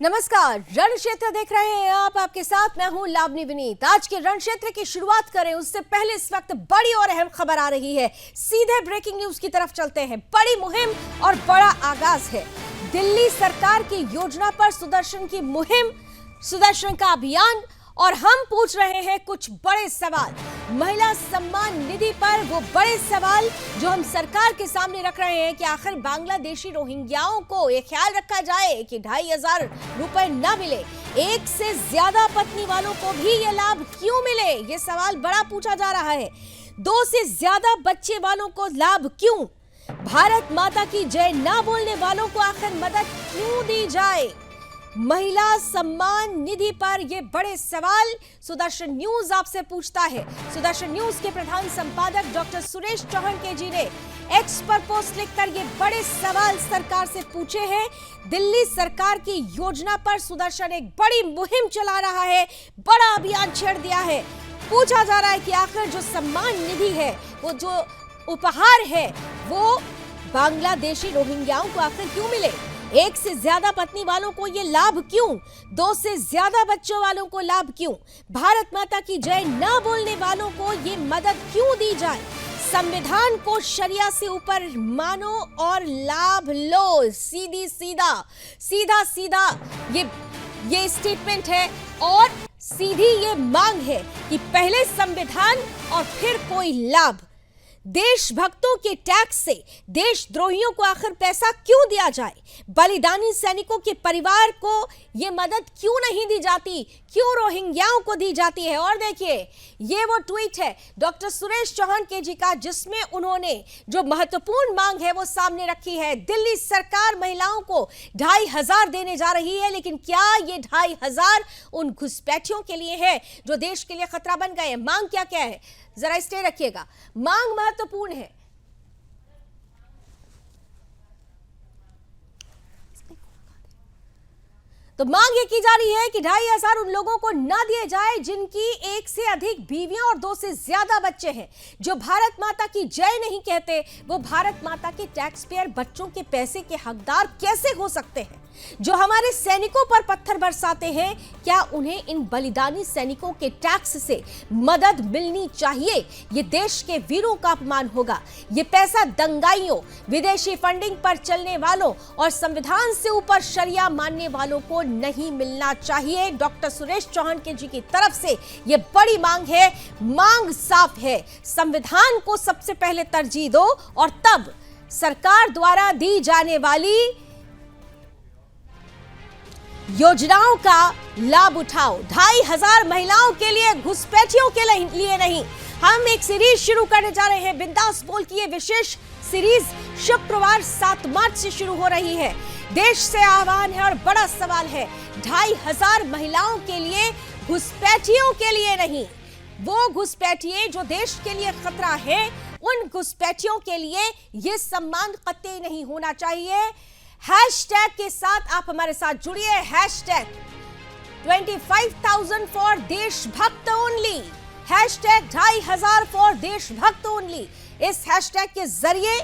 नमस्कार, रण क्षेत्र देख रहे हैं आप। आपके साथ मैं हूं लावनी विनीत। आज के रण क्षेत्र की शुरुआत करें उससे पहले इस वक्त बड़ी और अहम खबर आ रही है। सीधे ब्रेकिंग न्यूज की तरफ चलते हैं। बड़ी मुहिम और बड़ा आगाज है। दिल्ली सरकार की योजना पर सुदर्शन की मुहिम, सुदर्शन का अभियान, और हम पूछ रहे हैं कुछ बड़े सवाल। महिला सम्मान निधि पर वो बड़े सवाल जो हम सरकार के सामने रख रहे हैं कि आखिर बांग्लादेशी रोहिंग्याओं को ये ख्याल रखा जाए कि 2500 रुपए न मिले, एक से ज्यादा पत्नी वालों को भी ये लाभ क्यों मिले, ये सवाल बड़ा पूछा जा रहा है। 2 से ज्यादा बच्चे वालों को लाभ क्यों, भारत माता की जय ना बोलने वालों को आखिर मदद क्यों दी जाए। महिला सम्मान निधि पर ये बड़े सवाल सुदर्शन न्यूज आपसे पूछता है। सुदर्शन न्यूज के प्रधान संपादक डॉक्टर सुरेश चौहान जी ने एक्स पर पोस्ट लिखकर ये बड़े सवाल सरकार से पूछे हैं। दिल्ली सरकार की योजना पर सुदर्शन एक बड़ी मुहिम चला रहा है, बड़ा अभियान छेड़ दिया है। पूछा जा रहा है कि आखिर जो सम्मान निधि है, वो जो उपहार है, वो बांग्लादेशी रोहिंग्याओं को आखिर क्यों मिले, एक से ज्यादा पत्नी वालों को ये लाभ क्यों, 2 से ज्यादा बच्चों वालों को लाभ क्यों, भारत माता की जय ना बोलने वालों को ये मदद क्यों दी जाए, संविधान को शरिया से ऊपर मानो और लाभ लो। सीधा सीधा ये स्टेटमेंट है और सीधी ये मांग है कि पहले संविधान और फिर कोई लाभ। देशभक्तों के टैक्स से देशद्रोहियों को आखिर पैसा क्यों दिया जाए, बलिदानी सैनिकों के परिवार को यह मदद क्यों नहीं दी जाती, क्यों रोहिंग्याओं को दी जाती है। और देखिए, ये वो ट्वीट है डॉक्टर सुरेश चौहान जी का, जिसमें उन्होंने जो महत्वपूर्ण मांग है वो सामने रखी है। दिल्ली सरकार महिलाओं को 2500 देने जा रही है, लेकिन क्या ये 2500 उन घुसपैठियों के लिए है जो देश के लिए खतरा बन गए हैं। मांग क्या क्या है, जरा स्टे रखिएगा। मांग महत्वपूर्ण है। तो मांग ये की जा रही है कि 2500 उन लोगों को ना दिए जाए जिनकी 1 से अधिक बीवियां और 2 से ज्यादा बच्चे हैं, जो भारत माता की जय नहीं कहते। वो भारत माता के टैक्स पेयर बच्चों के पैसे के हकदार कैसे हो सकते हैं, जो हमारे सैनिकों पर पत्थर बरसाते हैं। क्या उन्हें इन बलिदानी सैनिकों के टैक्स से मदद मिलनी चाहिए? ये देश के वीरों का अपमान होगा। ये पैसा दंगाइयों, विदेशी फंडिंग पर चलने वालों और संविधान से ऊपर शरिया मानने वालों को नहीं मिलना चाहिए। डॉक्टर सुरेश चौहान जी की तरफ से ये बड़ी मांग है। मांग साफ है, संविधान को सबसे पहले तरजीह दो और तब सरकार द्वारा दी जाने वाली योजनाओं का लाभ उठाओ। 2500 महिलाओं के लिए, घुसपैठियों के लिए नहीं। हम एक सीरीज शुरू करने जा रहे हैं, बिंदास बोल की ये विशेष सीरीज शुक्रवार 7 मार्च से शुरू हो रही है। देश से आह्वान है और बड़ा सवाल है, 2500 महिलाओं के लिए, घुसपैठियों के लिए नहीं। वो घुसपैठिए जो देश के लिए खतरा है, उन घुसपैठियों के लिए यह सम्मान कतई नहीं होना चाहिए। हैशटैग के साथ आप हमारे साथ जुड़िए, हैशटैग 25,000 फॉर देशभक्त ओनली, हैशटैग 2500 फॉर देशभक्त ओनली। इस हैशटैग के जरिए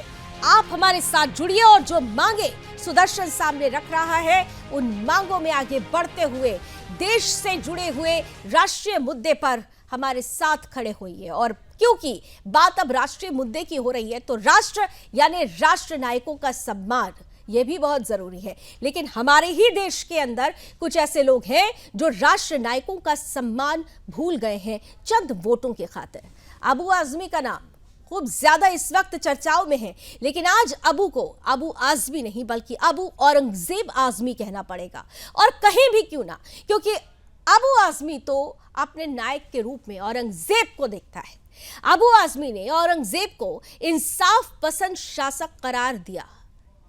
आप हमारे साथ जुड़िए और जो मांगे सुदर्शन सामने रख रहा है, उन मांगों में आगे बढ़ते हुए देश से जुड़े हुए राष्ट्रीय मुद्दे पर हमारे साथ खड़े होइए। और क्योंकि बात अब राष्ट्रीय मुद्दे की हो रही है, तो राष्ट्र यानी राष्ट्र नायकों का सम्मान यह भी बहुत जरूरी है। लेकिन हमारे ही देश के अंदर कुछ ऐसे लोग हैं जो राष्ट्र नायकों का सम्मान भूल गए हैं चंद वोटों के खातिर। अबू आजमी का नाम खूब ज्यादा इस वक्त चर्चाओं में है, लेकिन आज अबू को अबू आजमी नहीं बल्कि अबू औरंगजेब आजमी कहना पड़ेगा। और कहीं भी क्यों ना, क्योंकि अबू आजमी तो अपने नायक के रूप में औरंगजेब को देखता है। अबू आजमी ने औरंगजेब को इंसाफ पसंद शासक करार दिया।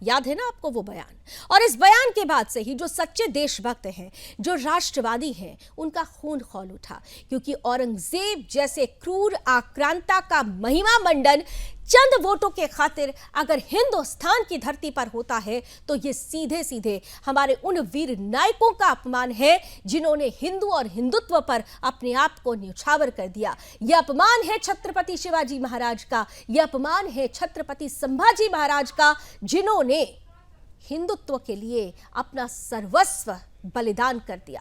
याद है ना आपको वो बयान? और इस बयान के बाद से ही जो सच्चे देशभक्त हैं, जो राष्ट्रवादी हैं, उनका खून खौल उठा, क्योंकि औरंगजेब जैसे क्रूर आक्रांता का महिमा मंडन चंद वोटों के खातिर अगर हिंदुस्तान की धरती पर होता है, तो ये सीधे सीधे हमारे उन वीर नायकों का अपमान है जिन्होंने हिंदू और हिंदुत्व पर अपने आप को न्यौछावर कर दिया। यह अपमान है छत्रपति शिवाजी महाराज का, यह अपमान है छत्रपति संभाजी महाराज का, जिन्होंने हिंदुत्व के लिए अपना सर्वस्व बलिदान कर दिया।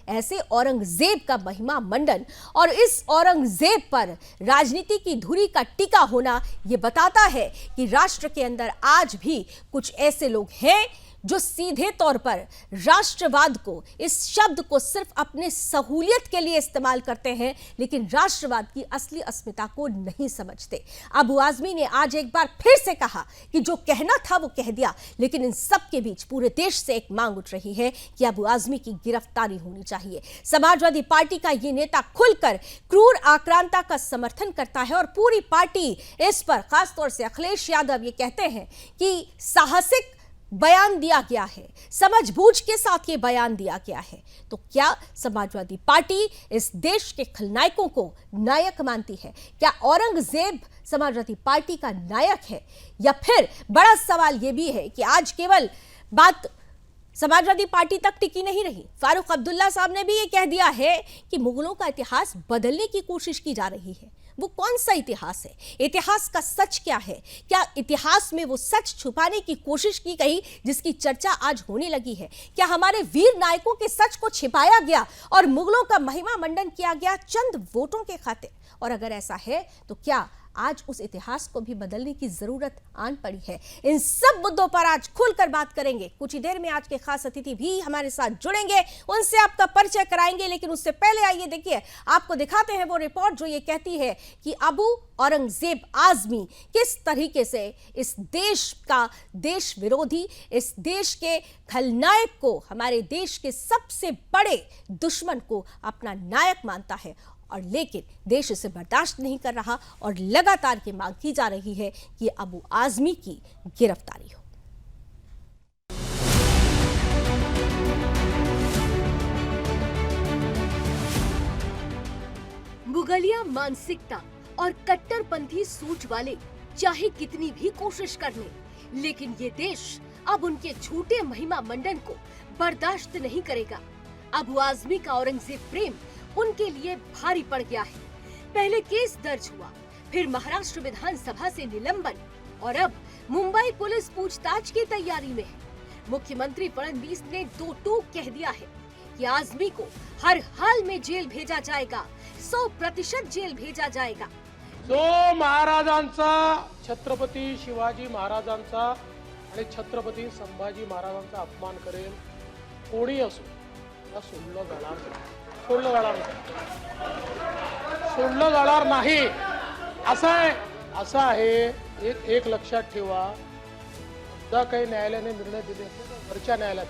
ऐसे औरंगजेब का महिमा मंडन और इस औरंगजेब पर राजनीति की धुरी का टिका होना यह बताता है कि राष्ट्र के अंदर आज भी कुछ ऐसे लोग हैं जो सीधे तौर पर राष्ट्रवाद को, इस शब्द को सिर्फ अपने सहूलियत के लिए इस्तेमाल करते हैं, लेकिन राष्ट्रवाद की असली अस्मिता को नहीं समझते। अबू आजमी ने आज एक बार फिर से कहा कि जो कहना था वो कह दिया, लेकिन इन सब के बीच पूरे देश से एक मांग उठ रही है कि अबू आजमी की गिरफ्तारी होनी चाहिए। समाजवादी पार्टी का ये नेता खुलकर क्रूर आक्रांता का समर्थन करता है और पूरी पार्टी इस पर, खासतौर से अखिलेश यादव, ये कहते हैं कि साहसिक बयान दिया गया है, समझबूझ के साथ ये बयान दिया गया है। तो क्या समाजवादी पार्टी इस देश के खलनायकों को नायक मानती है? क्या औरंगजेब समाजवादी पार्टी का नायक है? या फिर बड़ा सवाल यह भी है कि आज केवल बात समाजवादी पार्टी तक टिकी नहीं रही, फारूक अब्दुल्ला साहब ने भी ये कह दिया है कि मुगलों का इतिहास बदलने की कोशिश की जा रही है। वो कौन सा इतिहास है? इतिहास का सच क्या है? क्या इतिहास में वो सच छुपाने की कोशिश की गई जिसकी चर्चा आज होने लगी है? क्या हमारे वीर नायकों के सच को छिपाया गया और मुगलों का महिमा मंडन किया गया चंद वोटों के खातिर? और अगर ऐसा है तो क्या आज उस इतिहास को भी बदलने की जरूरत आन पड़ी है? इन सब मुद्दों पर आज खुलकर बात करेंगे। कुछ ही देर में आज के खास अतिथि भी हमारे साथ जुड़ेंगे, उनसे आपका परिचय कराएंगे, लेकिन उससे पहले आइए देखिए, आपको दिखाते हैं वो रिपोर्ट जो ये कहती है कि अबू औरंगजेब आजमी किस तरीके से इस देश का देश विरोधी, इस देश के खलनायक को, हमारे देश के सबसे बड़े दुश्मन को अपना नायक मानता है, और लेकिन देश इसे बर्दाश्त नहीं कर रहा और लगातार ये मांग की जा रही है कि अबू आजमी की गिरफ्तारी हो। मुगलिया मानसिकता और कट्टरपंथी सोच वाले चाहे कितनी भी कोशिश कर लें, लेकिन ये देश अब उनके झूठे महिमा मंडन को बर्दाश्त नहीं करेगा। अबू आजमी का औरंगजेब प्रेम उनके लिए भारी पड़ गया है। पहले केस दर्ज हुआ, फिर महाराष्ट्र विधानसभा से निलंबन और अब मुंबई पुलिस पूछताछ की तैयारी में है। मुख्यमंत्री फडणवीस ने दो टूक कह दिया है कि आजमी को हर हाल में जेल भेजा जाएगा, 100% जेल भेजा जाएगा। जो महाराजांचा, छत्रपती शिवाजी महाराजांचा आणि छत्रपती संभाजी महाराजांचा अपमान करेल, कोणी असो, त्याला सोडलं जाणार नाही। असं आहे एक लक्षात ठेवा, जर काही न्यायालयाने निर्णय दिले तर वरच्या न्यायालयात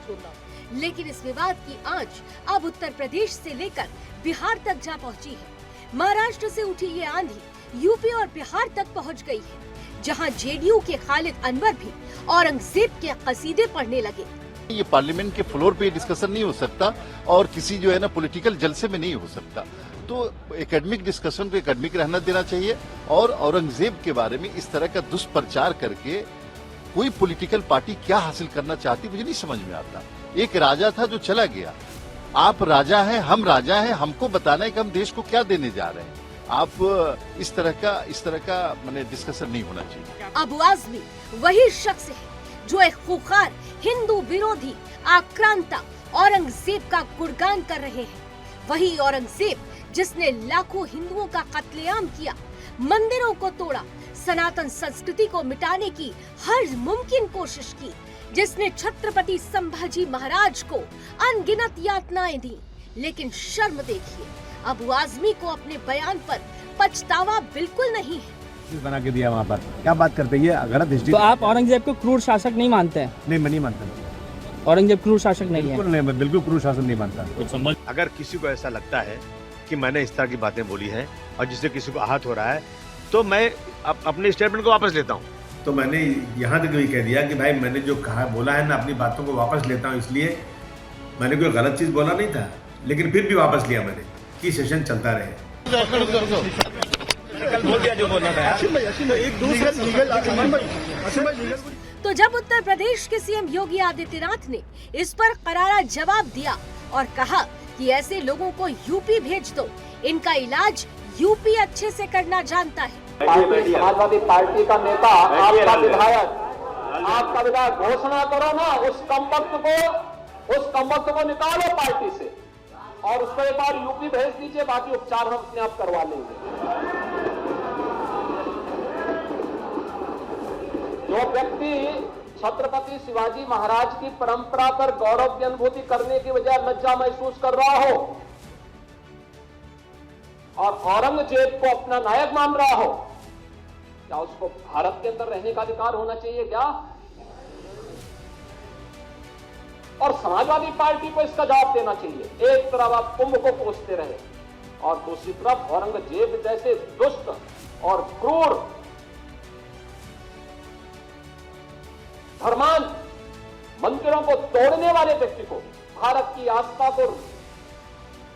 सोडणार। लेकिन इस विवाद की आंच अब उत्तर प्रदेश से लेकर बिहार तक जा पहुंची है। महाराष्ट्र से उठी ये आंधी यूपी और बिहार तक पहुंच गई है, जहां जेडीयू के खालिद अनवर भी औरंगजेब के कसीदे पढ़ने लगे। ये पार्लियामेंट के फ्लोर पे डिस्कशन नहीं हो सकता और किसी जो है ना पॉलिटिकल जलसे में नहीं हो सकता। तो एकेडमिक डिस्कशन को एकेडमिक रहना देना चाहिए और औरंगजेब के बारे में इस तरह का दुष्प्रचार करके कोई पॉलिटिकल पार्टी क्या हासिल करना चाहती मुझे नहीं समझ में आता। एक राजा था जो चला गया, आप राजा हैं, हम राजा हैं, हमको बताना है कि हम देश को क्या देने जा रहे हैं। आप इस तरह का माने डिस्कशन नहीं होना चाहिए। अबू आजमी वही शख्स है जो एक खूंखार हिंदू विरोधी आक्रांता औरंगजेब का गुणगान कर रहे हैं। वही औरंगजेब जिसने लाखों हिंदुओं का कत्लेआम किया, मंदिरों को तोड़ा, सनातन संस्कृति को मिटाने की हर मुमकिन कोशिश की, जिसने छत्रपति संभाजी महाराज को अनगिनत यातनाएं दी। लेकिन शर्म देखिए, अबू आजमी को अपने बयान पर पछतावा बिल्कुल नहीं है। बना के दिया वहाँ पर, क्या बात करते हैं, ये गलत हिस्ट्री। तो आप औरंगजेब को क्रूर शासक नहीं मानते हैं? नहीं, मैं नहीं मानता। औरंगजेब क्रूर शासक नहीं है? बिल्कुल नहीं, मैं बिल्कुल क्रूर शासक नहीं मानता। अगर किसी को ऐसा लगता है कि मैंने इस तरह की बातें बोली हैं और जिससे किसी को आहत हो रहा है, तो मैं अपने स्टेटमेंट को वापस लेता हूँ। तो मैंने यहाँ तक भी कह दिया कि भाई मैंने जो कहा बोला है ना, अपनी बातों को वापस लेता हूँ, इसलिए मैंने कोई गलत चीज़ बोला नहीं था, लेकिन फिर भी वापस लिया मैंने कि सेशन चलता रहे। तो जब उत्तर प्रदेश के सीएम योगी आदित्यनाथ ने इस पर करारा जवाब दिया और कहा कि ऐसे लोगों को यूपी भेज दो, इनका इलाज यूपी अच्छे से करना जानता है। समाजवादी पार्टी का नेता, आपका विधायक घोषणा करो ना, उस कमबख्त को उस कमबख्त को निकालो पार्टी से और उसको एक बार यूपी भेज दीजिए, बाकी उपचार हम अपने आप करवा लेंगे। जो व्यक्ति छत्रपति शिवाजी महाराज की परंपरा पर गौरव की अनुभूति करने की बजाय लज्जा महसूस कर रहा हो और औरंगजेब को अपना नायक मान रहा हो, क्या उसको भारत के अंदर रहने का अधिकार होना चाहिए क्या? और समाजवादी पार्टी को इसका जवाब देना चाहिए। एक तरफ आप कुंभ को कोसते रहे और दूसरी तरफ औरंगजेब जैसे दुष्ट और क्रूर धर्मान मंदिरों को तोड़ने वाले व्यक्ति को, भारत की आस्था को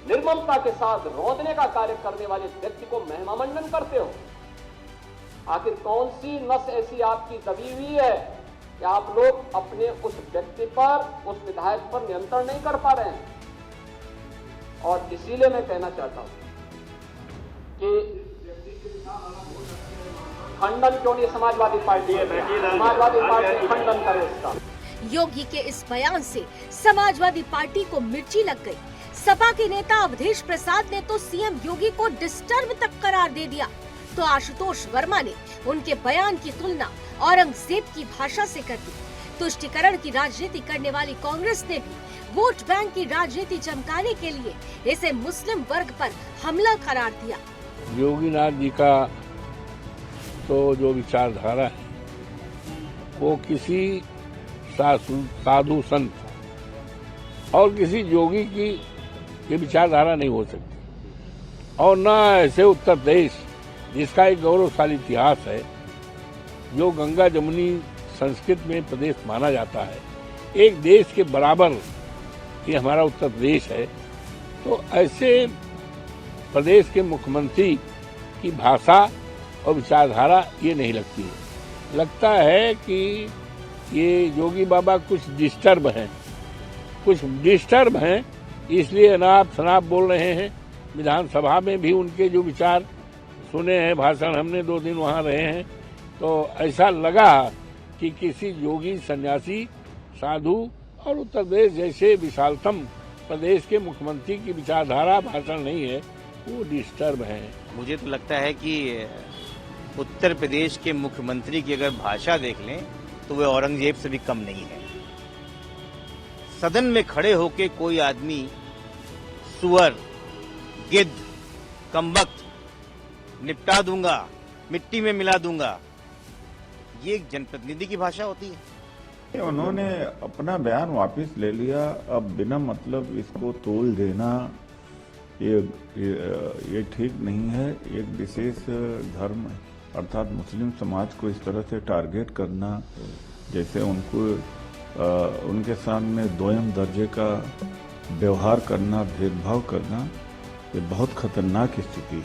निर्ममता के साथ रौंदने का कार्य करने वाले व्यक्ति को महिमा मंडन करते हो। आखिर कौन सी नस ऐसी आपकी दबी हुई है कि आप लोग अपने उस व्यक्ति पर, उस विधायक पर नियंत्रण नहीं कर पा रहे हैं? और इसीलिए मैं कहना चाहता हूं कि खंडन क्यों नहीं समाजवादी पार्टी खंडन करे इसका। योगी के इस बयान से समाजवादी पार्टी को मिर्ची लग गई। सपा के नेता अवधेश प्रसाद ने तो सीएम योगी को डिस्टर्ब तक करार दे दिया, तो आशुतोष वर्मा ने उनके बयान की तुलना औरंगजेब की भाषा से कर दी। तुष्टीकरण की राजनीति करने वाली कांग्रेस ने भी वोट बैंक की राजनीति चमकाने के लिए इसे मुस्लिम वर्ग पर हमला करार दिया। योगीनाथ जी का तो जो विचारधारा है वो किसी साधु संत और किसी योगी की ये विचारधारा नहीं हो सकती, और न ऐसे उत्तर प्रदेश जिसका एक गौरवशाली इतिहास है, जो गंगा जमुनी संस्कृत में प्रदेश माना जाता है, एक देश के बराबर ये हमारा उत्तर प्रदेश है। तो ऐसे प्रदेश के मुख्यमंत्री की भाषा और विचारधारा ये नहीं लगती है। लगता है कि ये योगी बाबा कुछ डिस्टर्ब हैं, इसलिए अनाप शनाप बोल रहे हैं। विधानसभा में भी उनके जो विचार सुने हैं, भाषण, हमने 2 दिन वहाँ रहे हैं, तो ऐसा लगा कि किसी योगी सन्यासी साधु और उत्तर प्रदेश जैसे विशालतम प्रदेश के मुख्यमंत्री की विचारधारा भाषण नहीं है, वो डिस्टर्ब है। मुझे तो लगता है कि उत्तर प्रदेश के मुख्यमंत्री की अगर भाषा देख लें तो वे औरंगजेब से भी कम नहीं है। सदन में खड़े होके कोई आदमी सुअर, गिद्ध, कमबख्त, निपटा दूंगा, मिट्टी में मिला दूंगा, ये एक जनप्रतिनिधि की भाषा होती है। उन्होंने अपना बयान वापस ले लिया। अब बिना मतलब इसको तोल देना ये ठीक नहीं है। एक विशेष धर्म अर्थात मुस्लिम समाज को इस तरह से टारगेट करना, जैसे उनको उनके सामने दोयम दर्जे का व्यवहार करना, भेदभाव करना, ये बहुत खतरनाक स्थिति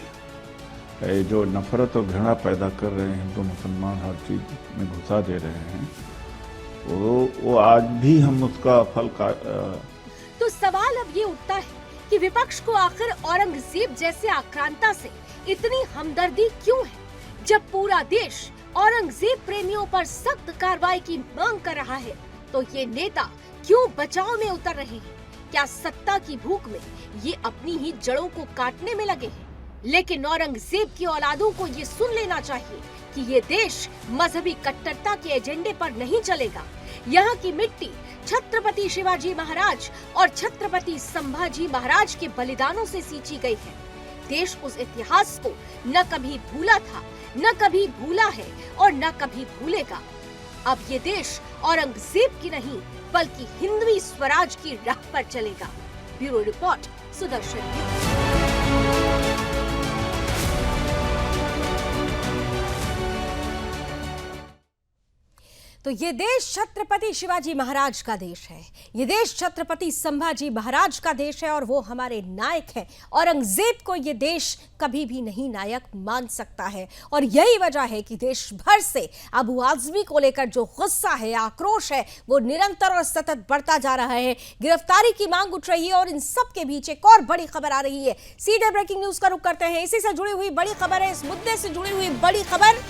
है। जो नफरत और घृणा पैदा कर रहे हैं हिंदू मुसलमान, हर चीज में घुसा दे रहे हैं, वो आज भी हम उसका फल का। तो सवाल अब ये उठता है कि विपक्ष को आखिर औरंगजेब जैसे आक्रांता से इतनी हमदर्दी क्यों है, जब पूरा देश औरंगजेब प्रेमियों पर सख्त कार्रवाई की मांग कर रहा है, तो ये नेता क्यों बचाव में उतर रहे हैं? क्या सत्ता की भूख में ये अपनी ही जड़ों को काटने में लगे हैं? लेकिन औरंगजेब की औलादों को ये सुन लेना चाहिए कि ये देश मजहबी कट्टरता के एजेंडे पर नहीं चलेगा। यहाँ की मिट्टी छत्रपति शिवाजी महाराज और छत्रपति संभाजी महाराज के बलिदानों से सींची गई है। देश उस इतिहास को न कभी भूला था, न कभी भूला है और न कभी भूलेगा। अब ये देश औरंगजेब की नहीं बल्कि हिंदवी स्वराज की राह पर चलेगा। Bureau report, Sudarshan news. तो ये देश छत्रपति शिवाजी महाराज का देश है, ये देश छत्रपति संभाजी महाराज का देश है और वो हमारे नायक हैं। औरंगजेब को ये देश कभी भी नहीं नायक मान सकता है और यही वजह है कि देश भर से अबू आजमी को लेकर जो गुस्सा है, आक्रोश है, वो निरंतर और सतत बढ़ता जा रहा है। गिरफ्तारी की मांग उठ रही है और इन सब के बीच एक और बड़ी खबर आ रही है। सीधे ब्रेकिंग न्यूज का रुख करते हैं। इसी से जुड़ी हुई बड़ी खबर है, इस मुद्दे से जुड़ी हुई बड़ी खबर।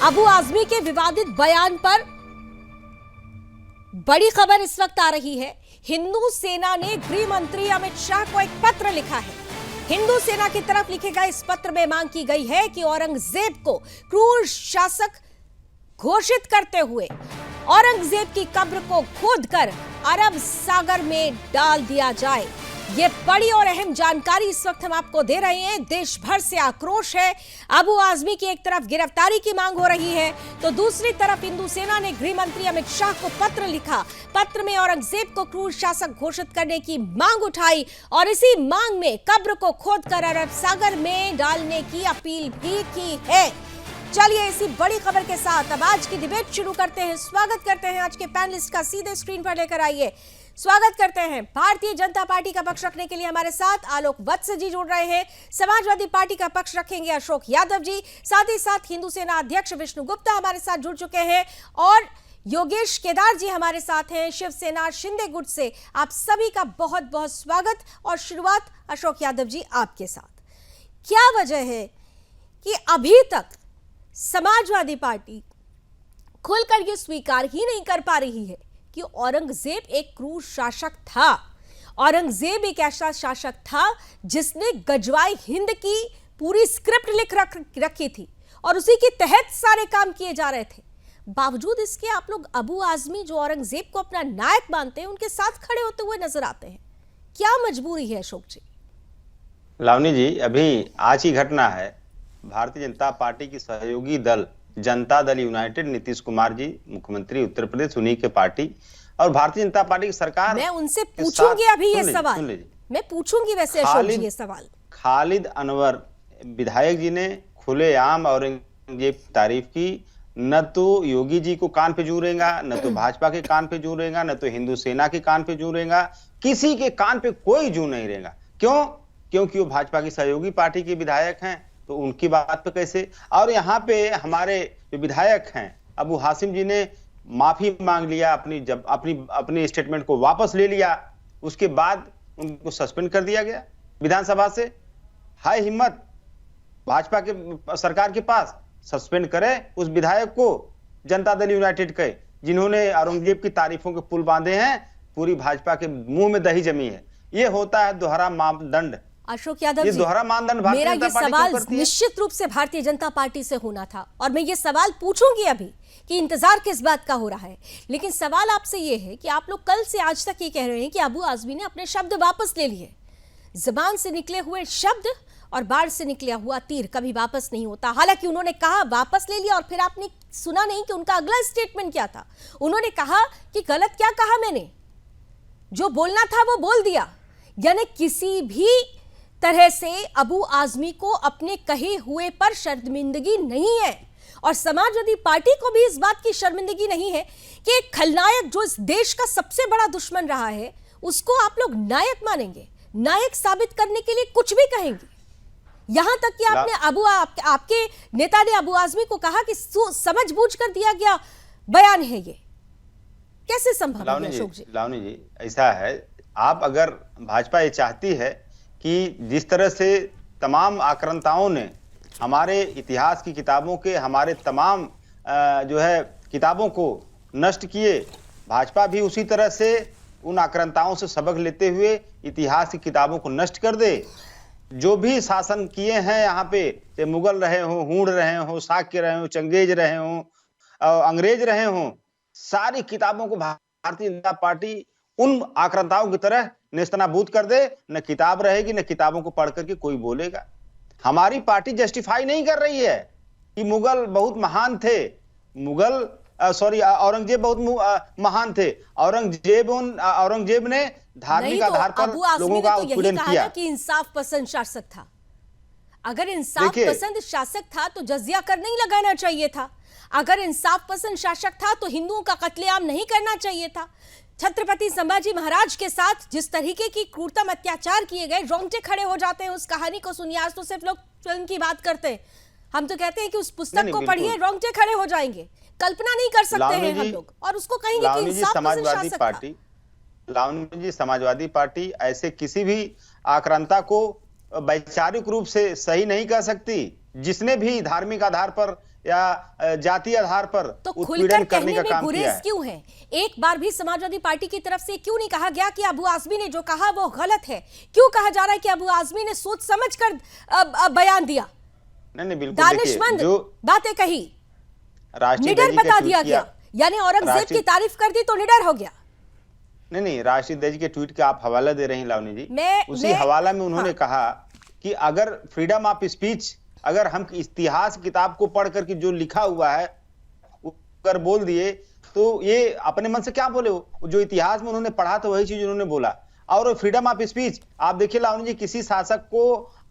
अबू आजमी के विवादित बयान पर बड़ी खबर इस वक्त आ रही है हिंदू सेना ने गृह मंत्री अमित शाह को एक पत्र लिखा है। हिंदू सेना की तरफ लिखे गए इस पत्र में मांग की गई है कि औरंगजेब को क्रूर शासक घोषित करते हुए औरंगजेब की कब्र को खोदकर अरब सागर में डाल दिया जाए। ये बड़ी और अहम जानकारी इस वक्त हम आपको दे रहे हैं। देश भर से आक्रोश है। अबू आजमी की एक तरफ गिरफ्तारी की मांग हो रही है, तो दूसरी तरफ हिंदू सेना ने गृह मंत्री अमित शाह को पत्र लिखा। पत्र में औरंगजेब को क्रूर शासक घोषित करने की मांग उठाई और इसी मांग में कब्र को खोदकर अरब सागर में डालने की अपील भी की है। चलिए इसी बड़ी खबर के साथ अब आज की डिबेट शुरू करते हैं। स्वागत करते हैं आज के पैनलिस्ट का, सीधे स्क्रीन पर लेकर आइए। स्वागत करते हैं भारतीय जनता पार्टी का पक्ष रखने के लिए हमारे साथ आलोक वत्स जी जुड़ रहे हैं। समाजवादी पार्टी का पक्ष रखेंगे अशोक यादव जी। साथ ही साथ हिंदू सेना अध्यक्ष विष्णु गुप्ता हमारे साथ जुड़ चुके हैं और योगेश केदार जी हमारे साथ हैं शिवसेना शिंदे गुट से। आप सभी का बहुत बहुत स्वागत और शुरुआत अशोक यादव जी आपके साथ। क्या वजह है कि अभी तक समाजवादी पार्टी खुलकर यह स्वीकार ही नहीं कर पा रही है कि औरंगजेब एक क्रूर शासक था? औरंगजेब एक ऐसा शासक था जिसने गजवाई हिंद की पूरी स्क्रिप्ट लिख रखी थी और उसी के तहत सारे काम किए जा रहे थे। बावजूद इसके आप लोग अबू आजमी जो औरंगजेब को अपना नायक मानते हैं उनके साथ खड़े होते हुए नजर आते हैं। क्या मजबूरी है अशोक जी? लावनी जी, अभी आज की घटना है। भारतीय जनता पार्टी की सहयोगी दल जनता दल यूनाइटेड, नीतीश कुमार जी मुख्यमंत्री उत्तर प्रदेश, उन्हीं के पार्टी और भारतीय जनता पार्टी की सरकार। मैं उनसे पूछूंगी अभी ये सवाल, मैं पूछूंगी वैसे अशोक जी ये सवाल। खालिद अनवर विधायक जी ने खुलेआम औरंगजेब की तारीफ की। न तो योगी जी को कान पे जूरेगा, न तो भाजपा के कान पे जूरेगा, न तो हिंदू सेना के कान पे जूरेगा, किसी के कान पे कोई जू नहीं रहेगा। क्यों? क्योंकि वो भाजपा की सहयोगी पार्टी के विधायक हैं, तो उनकी बात पे कैसे? और यहाँ पे हमारे जो विधायक हैं अबू हासिम जी ने माफी मांग लिया, अपनी स्टेटमेंट को वापस ले लिया, उसके बाद उनको सस्पेंड कर दिया गया विधानसभा से। हाय हिम्मत भाजपा के सरकार के पास, सस्पेंड करे उस विधायक को जनता दल यूनाइटेड के, जिन्होंने औरंगजेब की तारीफों के पुल बांधे हैं। पूरी भाजपा के मुंह में दही जमी है। ये होता है दोहरा मानदंड। अशोक यादव जी, दोहरा मानदंड मेरा ये सवाल निश्चित रूप से भारतीय जनता पार्टी से होना था और मैं ये सवाल पूछूंगी अभी कि इंतजार किस बात का हो रहा है। लेकिन सवाल आपसे ये है कि आप लोग कल से आज तक ये कह रहे हैं कि अबू आजमी ने अपने शब्द वापस ले लिए। जुबान से निकले हुए शब्द और बाढ़ से निकला हुआ तीर कभी वापस नहीं होता। हालांकि उन्होंने कहा वापस ले लिया और फिर आपने सुना नहीं कि उनका अगला स्टेटमेंट क्या था। उन्होंने कहा कि गलत क्या कहा मैंने, जो बोलना था वो बोल दिया। यानी किसी भी तरह से अबू आजमी को अपने कहे हुए पर शर्मिंदगी नहीं है और समाजवादी पार्टी को भी इस बात की शर्मिंदगी नहीं है कि एक खलनायक जो इस देश का सबसे बड़ा दुश्मन रहा है उसको आप लोग नायक मानेंगे, नायक साबित करने के लिए कुछ भी कहेंगे। यहां तक कि आपने आपके नेता ने अबू आजमी को कहा कि समझ बूझ कर दिया गया बयान है। ये कैसे संभव है अशोक जी? लावनी जी, ऐसा है, आप अगर भाजपा ये चाहती है कि जिस तरह से तमाम आक्रांताओं ने हमारे इतिहास की किताबों के, हमारे तमाम जो है किताबों को नष्ट किए, भाजपा भी उसी तरह से उन आक्रांताओं से सबक लेते हुए इतिहास की किताबों को नष्ट कर दे। जो भी शासन किए हैं यहाँ पे, चाहे मुगल रहे हों, हूण रहे हों, शाक्य रहे हों, चंगेज रहे हों, अंग्रेज रहे हों, सारी किताबों को भारतीय जनता पार्टी उन आक्रांताओं की तरह नेस्तनाबूद कर दे। न किताब रहेगी, न किताबों को पढ़ करके कोई बोलेगा। हमारी पार्टी जस्टिफाई नहीं कर रही है कि मुगल बहुत महान थे, औरंगजेब बहुत महान थे। औरंगजेब ने धार्मिक आधार पर लोगों का उत्पीड़न किया कि इंसाफ पसंद शासक था। अगर इंसाफ पसंद शासक था तो जजिया कर नहीं लगाना चाहिए था। अगर इंसाफ पसंद शासक था तो हिंदुओं का कत्लेआम नहीं करना चाहिए था। छत्रपति संभाजी महाराज के साथ जिस तरीके की क्रूरतम अत्याचार किए गए, रोंगटे खड़े हो जाते हैं उस कहानी को सुनिए। आज तो सिर्फ लोग फिल्म की बात करते हैं, हम तो कहते हैं कि उस पुस्तक को पढ़िए, रोंगटे खड़े हो जाएंगे। कल्पना नहीं कर सकते हैं हम लोग और उसको कहेंगे कि इंसाफ पसंद शासक था। लावनी जी, समाजवादी पार्टी ऐसे किसी भी आक्रांता को वैचारिक रूप से सही नहीं कह सकती। जिसने भी धार्मिक आधार पर या जातीय आधार पर तो उत्पीड़न खुलकर करने कहने का में काम किया गुरेज है। क्यों है? एक बार भी समाजवादी पार्टी की तरफ से क्यों नहीं कहा गया कि अबू आजमी ने जो कहा वो गलत है? क्यों कहा जा रहा है कि अबू आजमी ने सोच समझकर बयान दिया, नहीं बिल्कुल, दानिशमंद जो बातें कही, राष्ट्रीय निडर ध्वज के बता ट्वीट दिया किया, गया, यानी औरंगजेब की तारीफ कर दी तो निडर हो गया। नहीं राष्ट्रीय ध्वज के ट्वीट का आप हवाला दे रहे हैं लावनी जी। उसी मैं हवाला में उन्होंने कहा कि अगर फ्रीडम ऑफ स्पीच, अगर हम इतिहास किताब को पढ़ करके जो लिखा हुआ है अगर बोल दिए तो ये अपने मन से क्या बोले, जो इतिहास में उन्होंने पढ़ा तो वही चीज उन्होंने बोला। और फ्रीडम ऑफ स्पीच आप देखिए लावनी जी, किसी शासक को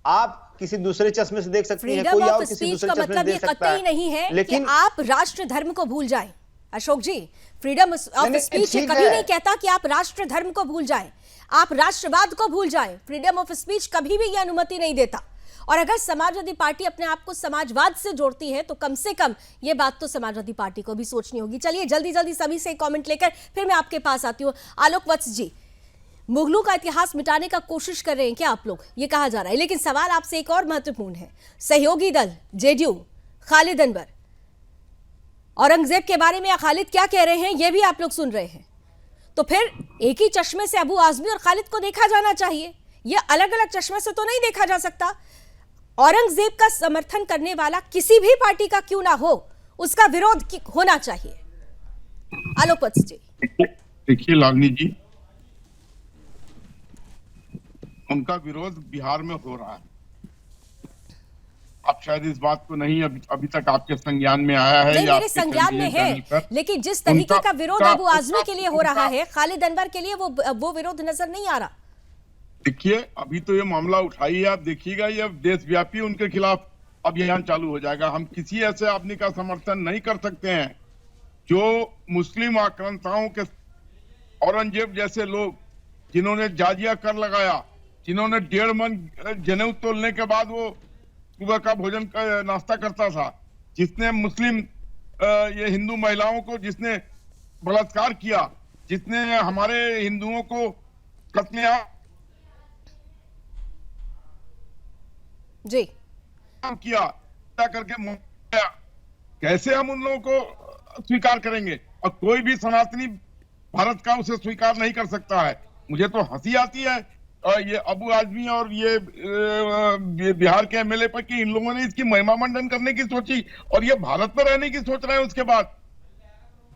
आप किसी दूसरे चश्मे से देख सकती हैं, कोई और किसी दूसरे चश्मे से देख सकता है, नहीं है लेकिन कि आप राष्ट्र धर्म को भूल जाएं। अशोक जी, फ्रीडम ऑफ स्पीच कभी नहीं कहता कि आप राष्ट्र धर्म को भूल जाएं, आप राष्ट्रवाद को भूल जाएं। फ्रीडम ऑफ स्पीच कभी भी यह अनुमति नहीं देता। और अगर समाजवादी पार्टी अपने आप को समाजवाद से जोड़ती है तो कम से कम यह बात तो समाजवादी पार्टी को भी सोचनी होगी। चलिए जल्दी जल्दी सभी से कमेंट लेकर फिर मैं आपके पास आती हूँ। आलोक वत्स जी, मुगलों का इतिहास मिटाने का कोशिश कर रहे हैं क्या आप लोग, ये कहा जा रहा है, लेकिन सवाल आपसे एक और महत्वपूर्ण है। सहयोगी दल जेडीयू खालिद अनवर औरंगजेब के बारे में खालिद क्या कह रहे हैं ये भी आप लोग सुन रहे हैं। तो फिर एक ही चश्मे से अबू आजमी और खालिद को देखा जाना चाहिए, यह अलग अलग चश्मे से तो नहीं देखा जा सकता। औरंगजेब का समर्थन करने वाला किसी भी पार्टी का क्यों ना हो, उसका विरोध होना चाहिए। आलोक वत्स जी, देखिए लावनी जी, उनका विरोध बिहार में हो रहा है। आप शायद इस बात को नहीं अभी तक आपके संज्ञान में आया है, नहीं या मेरे संज्ञान में है, लेकिन जिस तरीके का विरोध अबू आजमी के लिए हो रहा है, खालिद अनवर के लिए वो विरोध नजर नहीं आ रहा। देखिए अभी तो ये मामला उठाइए, आप देखिएगा ये देशव्यापी उनके खिलाफ अभियान चालू हो जाएगा। हम किसी ऐसे आदमी का समर्थन नहीं कर सकते हैं जो मुस्लिम आक्रांताओं के, औरंगजेब जैसे लोग जिन्होंने जाजिया कर लगाया, जिन्होंने 1.5 मन जनेऊ तोलने के बाद वो सुबह का भोजन का नाश्ता करता था, जिसने मुस्लिम ये हिंदू महिलाओं को जिसने बलात्कार किया, जिसने हमारे हिंदुओं को कत्लेआम जी किया करके, कैसे हम उन लोगों को स्वीकार करेंगे? और कोई भी सनातनी भारत का उसे स्वीकार नहीं कर सकता है। मुझे तो हंसी आती है ये अबू आजमी और ये बिहार के एमएलए पर कि इन लोगों ने इसकी महिमा मंडन करने की सोची और ये भारत में रहने की सोच रहे हैं। उसके बाद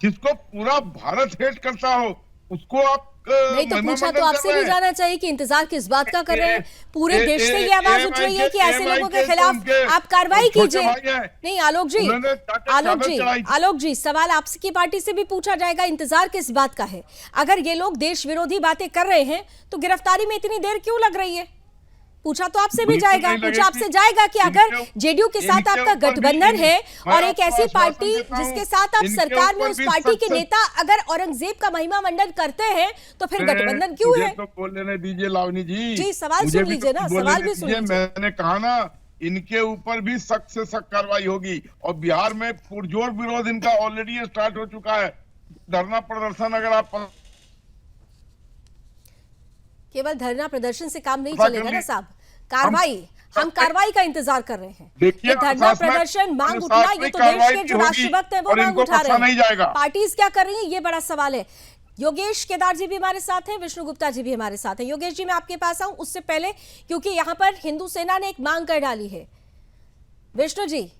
जिसको पूरा भारत हेट करता हो उसको आप नहीं तो पूछा तो आपसे भी जाना चाहिए कि इंतजार किस बात का कर रहे हैं। पूरे देश से ये आवाज उठ रही है कि ऐसे लोगों के खिलाफ आप कार्रवाई कीजिए। नहीं आलोक जी सवाल आपकी पार्टी से भी पूछा जाएगा, इंतजार किस बात का है? अगर ये लोग देश विरोधी बातें कर रहे हैं तो गिरफ्तारी में इतनी देर क्यों लग रही है? पूछा तो आपसे भी जाएगा, पूछा आपसे जाएगा कि अगर जेडीयू के साथ आपका गठबंधन है और एक ऐसी पार्टी जिसके साथ आप सरकार में, उस पार्टी के नेता अगर औरंगजेब का महिमा मंडन करते हैं तो फिर गठबंधन क्यों है? तो बोल लेने दीजिए लावनी जी, सवाल सुन लीजिए ना, सवाल भी सुन लीजिए। मैंने कहा ना, इनके ऊपर भी सख्त से सख्त कार्रवाई होगी और बिहार में पुरजोर विरोध इनका ऑलरेडी स्टार्ट हो चुका है। धरना प्रदर्शन, अगर आप केवल धरना प्रदर्शन से काम नहीं चलेगा ना साहब, कार्रवाई, हम कार्रवाई का इंतजार कर रहे हैं। ये धरना प्रदर्शन, मांग उठना, ये तो देश के जो राष्ट्रभक्त है वो मांग उठा रहे हैं। पार्टीज क्या कर रही है ये बड़ा सवाल है। योगेश केदार जी भी हमारे साथ हैं, विष्णु गुप्ता जी भी हमारे साथ हैं। योगेश जी मैं आपके पास आऊं उससे पहले, क्योंकि यहाँ पर हिंदू सेना ने एक मांग कर डाली है। विष्णु जी,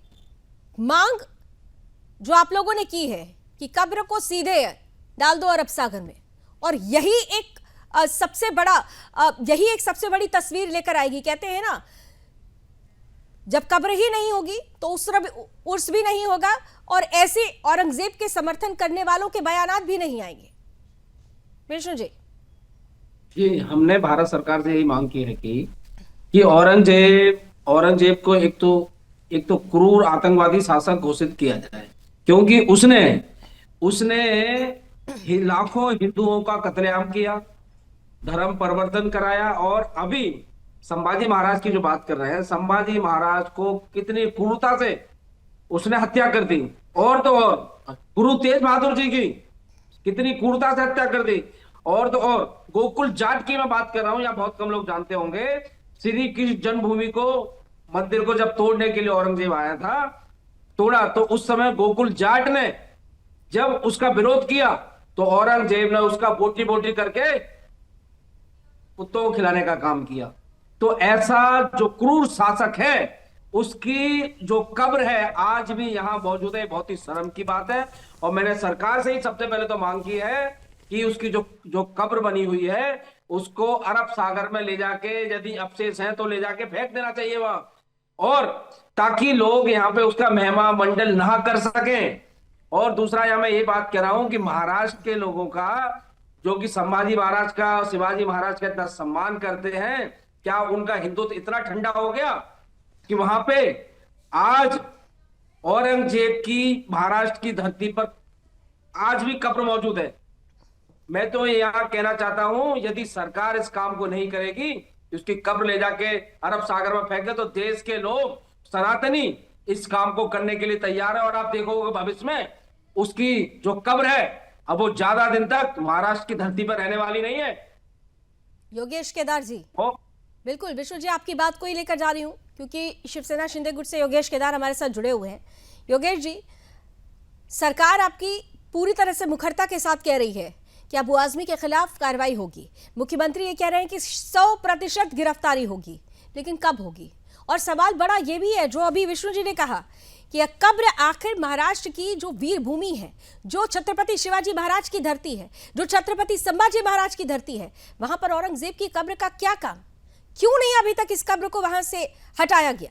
मांग जो आप लोगों ने की है कि कब्र को सीधे डाल दो अरब सागर में, और यही एक सबसे बड़ी तस्वीर लेकर आएगी। कहते हैं ना, जब कब्र ही नहीं होगी तो उर्स भी नहीं होगा और ऐसे औरंगजेब के समर्थन करने वालों के बयानात भी नहीं आएंगे। विष्णु जी, ये हमने भारत सरकार से यही मांग की है कि औरंगजेब को एक तो क्रूर आतंकवादी शासक घोषित किया जाए, क्योंकि उसने लाखों हिंदुओं का कत्लेआम किया, धर्म परिवर्तन कराया, और अभी संभाजी महाराज की जो बात कर रहे हैं, संभाजी महाराज को कितनी क्रूरता से उसने हत्या कर दी, और तो और गुरु तेज बहादुर जी की कितनी क्रूरता से हत्या कर दी, और तो और गोकुल जाट की मैं बात कर रहा हूं, या बहुत कम लोग जानते होंगे, श्री कृष्ण जन्मभूमि को मंदिर को जब तोड़ने के लिए औरंगजेब आया था, तोड़ा, तो उस समय गोकुल जाट ने जब उसका विरोध किया तो औरंगजेब ने उसका बोटी बोटी करके कुत्तों को खिलाने का काम किया। तो ऐसा जो क्रूर शासक है उसकी जो कब्र है आज भी यहाँ मौजूद है, बहुत ही शर्म की बात है। और मैंने सरकार से ही सबसे पहले तो मांग की है कि उसकी जो कब्र बनी हुई है उसको अरब सागर में ले जाके, यदि अवशेष हैं तो ले जाके फेंक देना चाहिए वहां, और ताकि लोग यहाँ पे उसका महिमा मंडल ना कर सकें। और दूसरा यहाँ मैं ये बात कह रहा हूं कि महाराष्ट्र के लोगों का, जो कि संभाजी महाराज का, शिवाजी महाराज का इतना सम्मान करते हैं, क्या उनका हिंदुत्व इतना ठंडा हो गया कि वहां पे आज औरंगजेब की महाराष्ट्र की धरती पर आज भी कब्र मौजूद है? मैं तो यहाँ कहना चाहता हूं, यदि सरकार इस काम को नहीं करेगी, उसकी कब्र ले जाके अरब सागर में फेंक दे, तो देश के लोग सनातनी इस काम को करने के लिए तैयार है। और आप देखोगे भविष्य में उसकी जो कब्र है अब वो ज्यादा दिन तक महाराष्ट्र की धरती पर रहने वाली नहीं है। योगेश केदार जी, बिल्कुल विष्णु जी आपकी बात को ही लेकर जा रही हूं, क्योंकि शिवसेना शिंदे गुट से योगेश केदार हमारे साथ जुड़े हुए हैं। योगेश जी, सरकार आपकी पूरी तरह से मुखरता के साथ कह रही है कि अबू आजमी के खिलाफ कार्रवाई होगी। मुख्यमंत्री ये कह रहे हैं कि 100% गिरफ्तारी होगी, लेकिन कब होगी? और सवाल बड़ा ये भी है, जो अभी विष्णु जी ने कहा कि यह कब्र आखिर महाराष्ट्र की जो वीर भूमि है, जो छत्रपति शिवाजी महाराज की धरती है, जो छत्रपति संभाजी महाराज की धरती है, वहां पर औरंगजेब की कब्र का क्या काम? क्यों नहीं अभी तक इस कब्र को वहां से हटाया गया?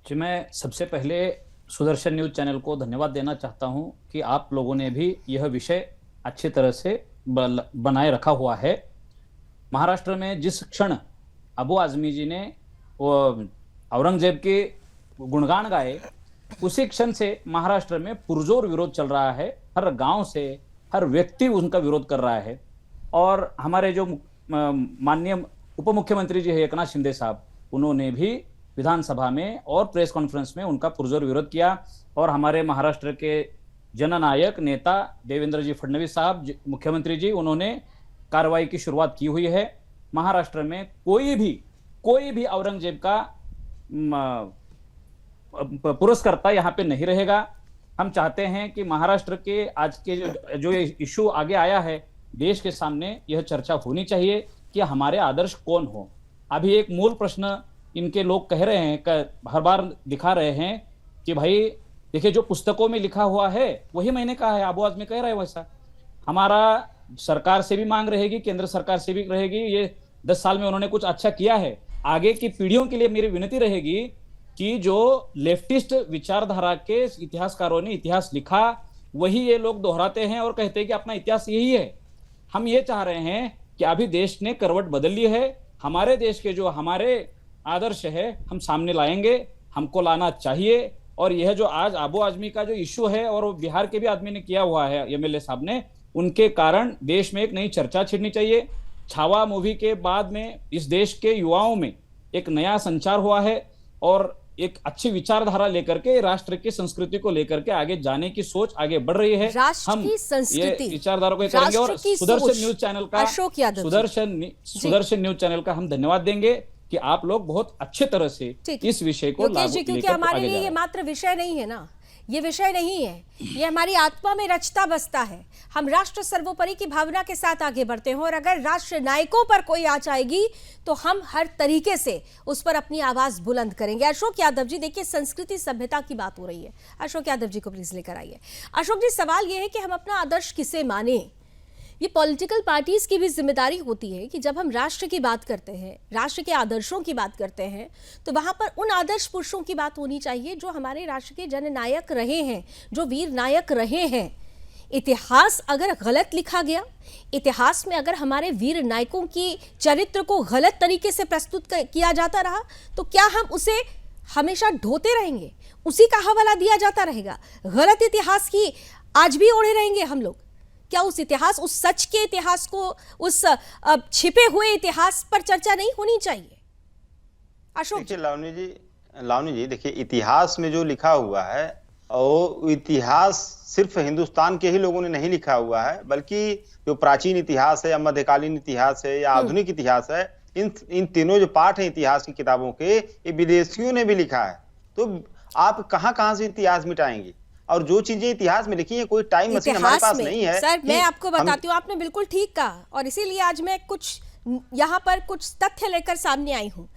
जी, मैं सबसे पहले सुदर्शन न्यूज चैनल को धन्यवाद देना चाहता हूं कि आप लोगों ने भी यह विषय अच्छी तरह से बनाए रखा हुआ है। महाराष्ट्र में जिस क्षण अबू आजमी जी ने औरंगजेब के गुणगान गाए, उसी क्षण से महाराष्ट्र में पुरजोर विरोध चल रहा है। हर गांव से हर व्यक्ति उनका विरोध कर रहा है। और हमारे जो माननीय उप मुख्यमंत्री जी है एकनाथ शिंदे साहब, उन्होंने भी विधानसभा में और प्रेस कॉन्फ्रेंस में उनका पुरजोर विरोध किया। और हमारे महाराष्ट्र के जननायक नेता देवेंद्र जी फडणवीस साहब, मुख्यमंत्री जी, उन्होंने कार्रवाई की शुरुआत की हुई है। महाराष्ट्र में कोई भी औरंगजेब का पुरस्कर्ता यहाँ पे नहीं रहेगा। हम चाहते हैं कि महाराष्ट्र के आज के जो इशू आगे आया है, देश के सामने यह चर्चा होनी चाहिए कि हमारे आदर्श कौन हो। अभी एक मूल प्रश्न इनके लोग कह रहे हैं, हर बार दिखा रहे हैं कि भाई देखिए जो पुस्तकों में लिखा हुआ है वही मैंने कहा है, अबू आजमी कह रहे हैं वैसा। हमारा सरकार से भी मांग रहेगी, केंद्र सरकार से भी रहेगी। ये 10 साल में उन्होंने कुछ अच्छा किया है। आगे की पीढ़ियों के लिए मेरी विनती रहेगी कि जो लेफ्टिस्ट विचारधारा के इतिहासकारों ने इतिहास लिखा, वही ये लोग दोहराते हैं और कहते हैं कि अपना इतिहास यही है। हम ये चाह रहे हैं कि अभी देश ने करवट बदल ली है। हमारे देश के जो हमारे आदर्श है हम सामने लाएंगे, हमको लाना चाहिए। और यह जो आज अबू आजमी का जो इश्यू है, और वो बिहार के भी आदमी ने किया हुआ है, एमएलए साहब ने, उनके कारण देश में एक नई चर्चा छिड़नी चाहिए। छावा मूवी के बाद में इस देश के युवाओं में एक नया संचार हुआ है और एक अच्छी विचारधारा लेकर के राष्ट्र की संस्कृति को लेकर के आगे जाने की सोच आगे बढ़ रही है। हम ये विचारधारा को करेंगे और सुदर्शन न्यूज चैनल का सुदर्शन न्यूज चैनल का हम धन्यवाद देंगे कि आप लोग बहुत अच्छे तरह से इस विषय को क्योंकि हमारे लिए ये मात्र विषय नहीं है ना, ये विषय नहीं है, ये हमारी आत्मा में रचता बसता है। हम राष्ट्र सर्वोपरि की भावना के साथ आगे बढ़ते हैं और अगर राष्ट्र नायकों पर कोई आंच आएगी तो हम हर तरीके से उस पर अपनी आवाज बुलंद करेंगे। अशोक यादव जी, देखिए संस्कृति सभ्यता की बात हो रही है, अशोक यादव जी को प्लीज लेकर आइए। अशोक जी, सवाल यह है कि हम अपना आदर्श किसे माने? ये पॉलिटिकल पार्टीज की भी जिम्मेदारी होती है कि जब हम राष्ट्र की बात करते हैं, राष्ट्र के आदर्शों की बात करते हैं, तो वहां पर उन आदर्श पुरुषों की बात होनी चाहिए जो हमारे राष्ट्र के जननायक रहे हैं, जो वीर नायक रहे हैं। इतिहास अगर गलत लिखा गया, इतिहास में अगर हमारे वीर नायकों की चरित्र को गलत तरीके से प्रस्तुत किया जाता रहा, तो क्या हम उसे हमेशा ढोते रहेंगे, उसी का हवाला दिया जाता रहेगा? गलत इतिहास की आज भी ओढ़े रहेंगे हम लोग? क्या उस इतिहास, उस सच के इतिहास को, उस छिपे हुए इतिहास पर चर्चा नहीं होनी चाहिए? अशोक देखिए लावनी जी देखिए, इतिहास में जो लिखा हुआ है वो इतिहास सिर्फ हिंदुस्तान के ही लोगों ने नहीं लिखा हुआ है, बल्कि जो प्राचीन इतिहास है या मध्यकालीन इतिहास है या आधुनिक इतिहास है, इन तीनों जो पाठ हैं इतिहास की किताबों के, ये विदेशियों ने भी लिखा है। तो आप कहां से इतिहास मिटाएंगे? और जो चीजें इतिहास में लिखी है, कोई टाइम मशीन हमारे पास नहीं है। सर मैं आपको बताती हूँ, आपने बिल्कुल ठीक कहा, और इसीलिए आज मैं कुछ यहाँ पर कुछ तथ्य लेकर सामने आई हूँ।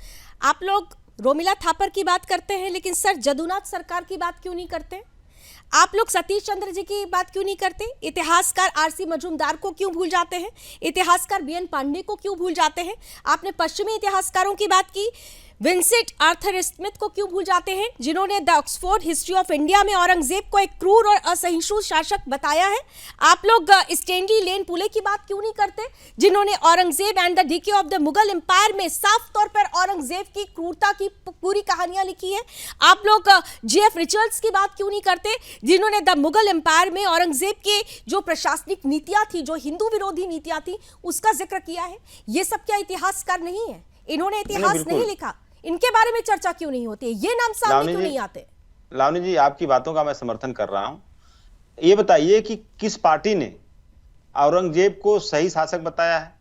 आप लोग रोमिला थापर की बात करते हैं, लेकिन सर जदुनाथ सरकार की बात क्यों नहीं करते? आप लोग सतीश चंद्र जी की बात क्यों नहीं करते? इतिहासकार आरसी मजूमदार को क्यों भूल जाते हैं? इतिहासकार बीएन पांडे को क्यों भूल जाते हैं? आपने पश्चिमी इतिहासकारों की बात की, विंसेंट आर्थर स्मिथ को क्यों भूल जाते हैं, जिन्होंने the Oxford history of India में औरंगजेब को एक क्रूर और असहिष्णु शासक बताया है? आप लोग स्टैनली लेन पुले की बात क्यों नहीं करते, जिन्होंने Aurangzeb and the decay of the Mughal empire में साफ तौर पर औरंगजेब की क्रूरता की पूरी कहानियां लिखी है? आप लोग जीएफ रिचर्ड्स की बात क्यों नहीं करते, जिन्होंने द मुगल एम्पायर में औरंगजेब के जो प्रशासनिक नीतियां थी, जो हिंदू विरोधी नीतियां थी, उसका जिक्र किया है? ये सब क्या इतिहासकार नहीं है? इन्होंने इतिहास नहीं लिखा? इनके बारे में चर्चा क्यों नहीं होती है? ये नाम सामने क्यों नहीं आते? लावनी जी, आपकी बातों का मैं समर्थन कर रहा हूं। ये बताइए कि किस पार्टी ने औरंगजेब को सही शासक बताया है?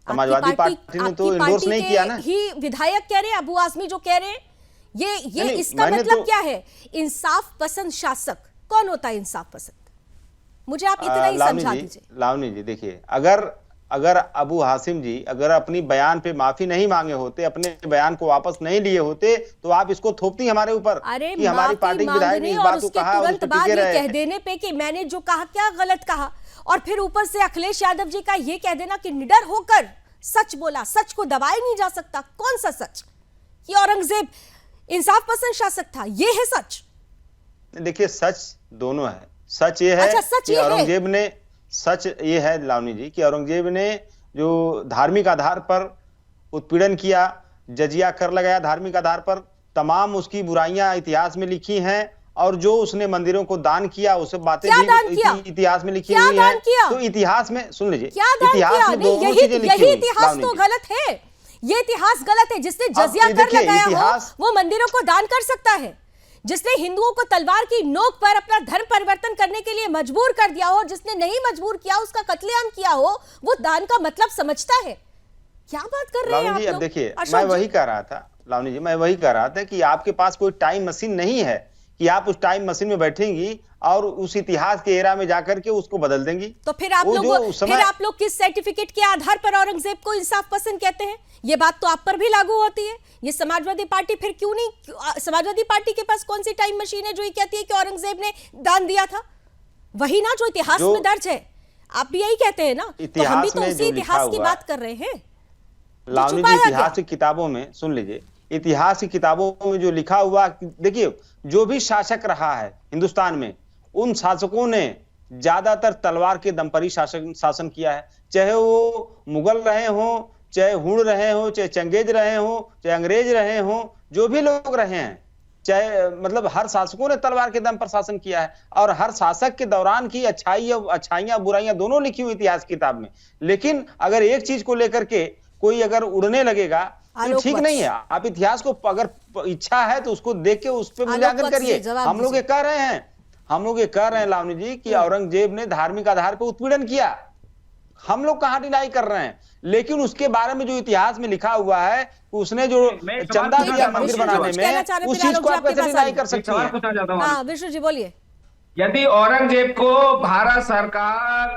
समाजवादी पार्टी ने तो इंडोर्स नहीं किया ना। ही विधायक कह रहे हैं, अबू आजमी जो कह रहे हैं, ये इसका मतलब क्या है? इंसाफ पसंद शासक कौन होता है? इंसाफ पसंद, मुझे आप इतना ही समझा दीजिए। लावनी जी देखिए, अगर अबू हासिम जी अगर अपनी बयान पे माफी नहीं मांगे होते, अपने बयान को वापस नहीं लिए होते, तो आप इसको थोपती हमारे ऊपर कि हमारी पार्टी के विधायक ने इस बात को कहा और तुरंत बाद ये कह देने पे कि मैंने जो कहा क्या गलत कहा, और फिर ऊपर से अखिलेश यादव जी का ये कह देना कि निडर होकर सच बोला, सच को दबाया नहीं जा सकता। कौन सा सच? कि औरंगजेब इंसाफ पसंद शासक था, ये है सच? देखिए, सच दोनों है। सच ये है कि औरंगजेब ने, सच ये है लावनी जी कि औरंगजेब ने जो धार्मिक आधार पर उत्पीड़न किया, जजिया कर लगाया धार्मिक आधार पर, तमाम उसकी बुराइयां इतिहास में लिखी हैं, और जो उसने मंदिरों को दान किया, उस बातें भी इतिहास में लिखी हुई है। तो इतिहास में सुन लीजिए, इतिहास में दोनों चीजें लिखी हुई। यही इतिहास तो गलत है, ये इतिहास गलत है। जिसने जजिया कर लगाया हो वो मंदिरों को दान कर सकता है, जिसने हिंदुओं को तलवार की नोक पर अपना धर्म परिवर्तन करने के लिए मजबूर कर दिया हो, जिसने नहीं मजबूर किया, उसका कत्लेआम किया हो, वो दान का मतलब समझता है। क्या बात कर रहे हैं आप लोग? अब देखिए, मैं वही कह रहा था लावनी जी, मैं वही कह रहा था कि आपके पास कोई टाइम मशीन नहीं है कि आप उस टाइम मशीन में बैठेंगी और उस इतिहास के एरा में जाकर के उसको बदल देंगी। तो फिर आप लोग किस सर्टिफिकेट के आधार पर औरंगजेब को इंसाफ पसंद कहते हैं? ये बात तो आप पर भी लागू होती है। ये समाजवादी पार्टी फिर क्यों नहीं? समाजवादी पार्टी के पास कौन सी टाइम मशीन है जो ये कहती है कि औरंगजेब ने दान दिया था? वही ना जो इतिहास में दर्ज है। आप भी यही कहते हैं ना, तो हम भी तो उसी इतिहास की बात कर रहे हैं। लावनी जी, इतिहास की किताबों में सुन लीजिए, इतिहास की किताबों में जो लिखा हुआ, देखिए जो भी शासक रहा है हिंदुस्तान में, उन शासकों ने ज्यादातर तलवार के दम पर ही शासन किया है। चाहे वो मुगल रहे हो, चाहे हुण रहे हो, चाहे चंगेज रहे हो, चाहे अंग्रेज रहे हो, जो भी लोग रहे हैं, चाहे मतलब हर शासकों ने तलवार के दम पर शासन किया है, और हर शासक के दौरान की अच्छाइयां बुराइयां दोनों लिखी हुई इतिहास की किताब में। लेकिन अगर एक चीज को लेकर के कोई अगर उड़ने लगेगा तो ठीक नहीं है। आप इतिहास को अगर इच्छा है तो उसको देख के उस पर मूल्यांकन करिए। हम लोग ये कह रहे हैं लावनी जी कि औरंगजेब ने धार्मिक आधार पर उत्पीड़न किया, हम लोग कहां डिनाई कर रहे हैं, लेकिन उसके बारे में जो इतिहास में लिखा हुआ है, उसने जो चंदा दिया मंदिर बनाने में, उस चीज को आप कैसे डिनाई कर सकते हैं? हाँ विष्णु जी बोलिए। यदि औरंगजेब को भारत सरकार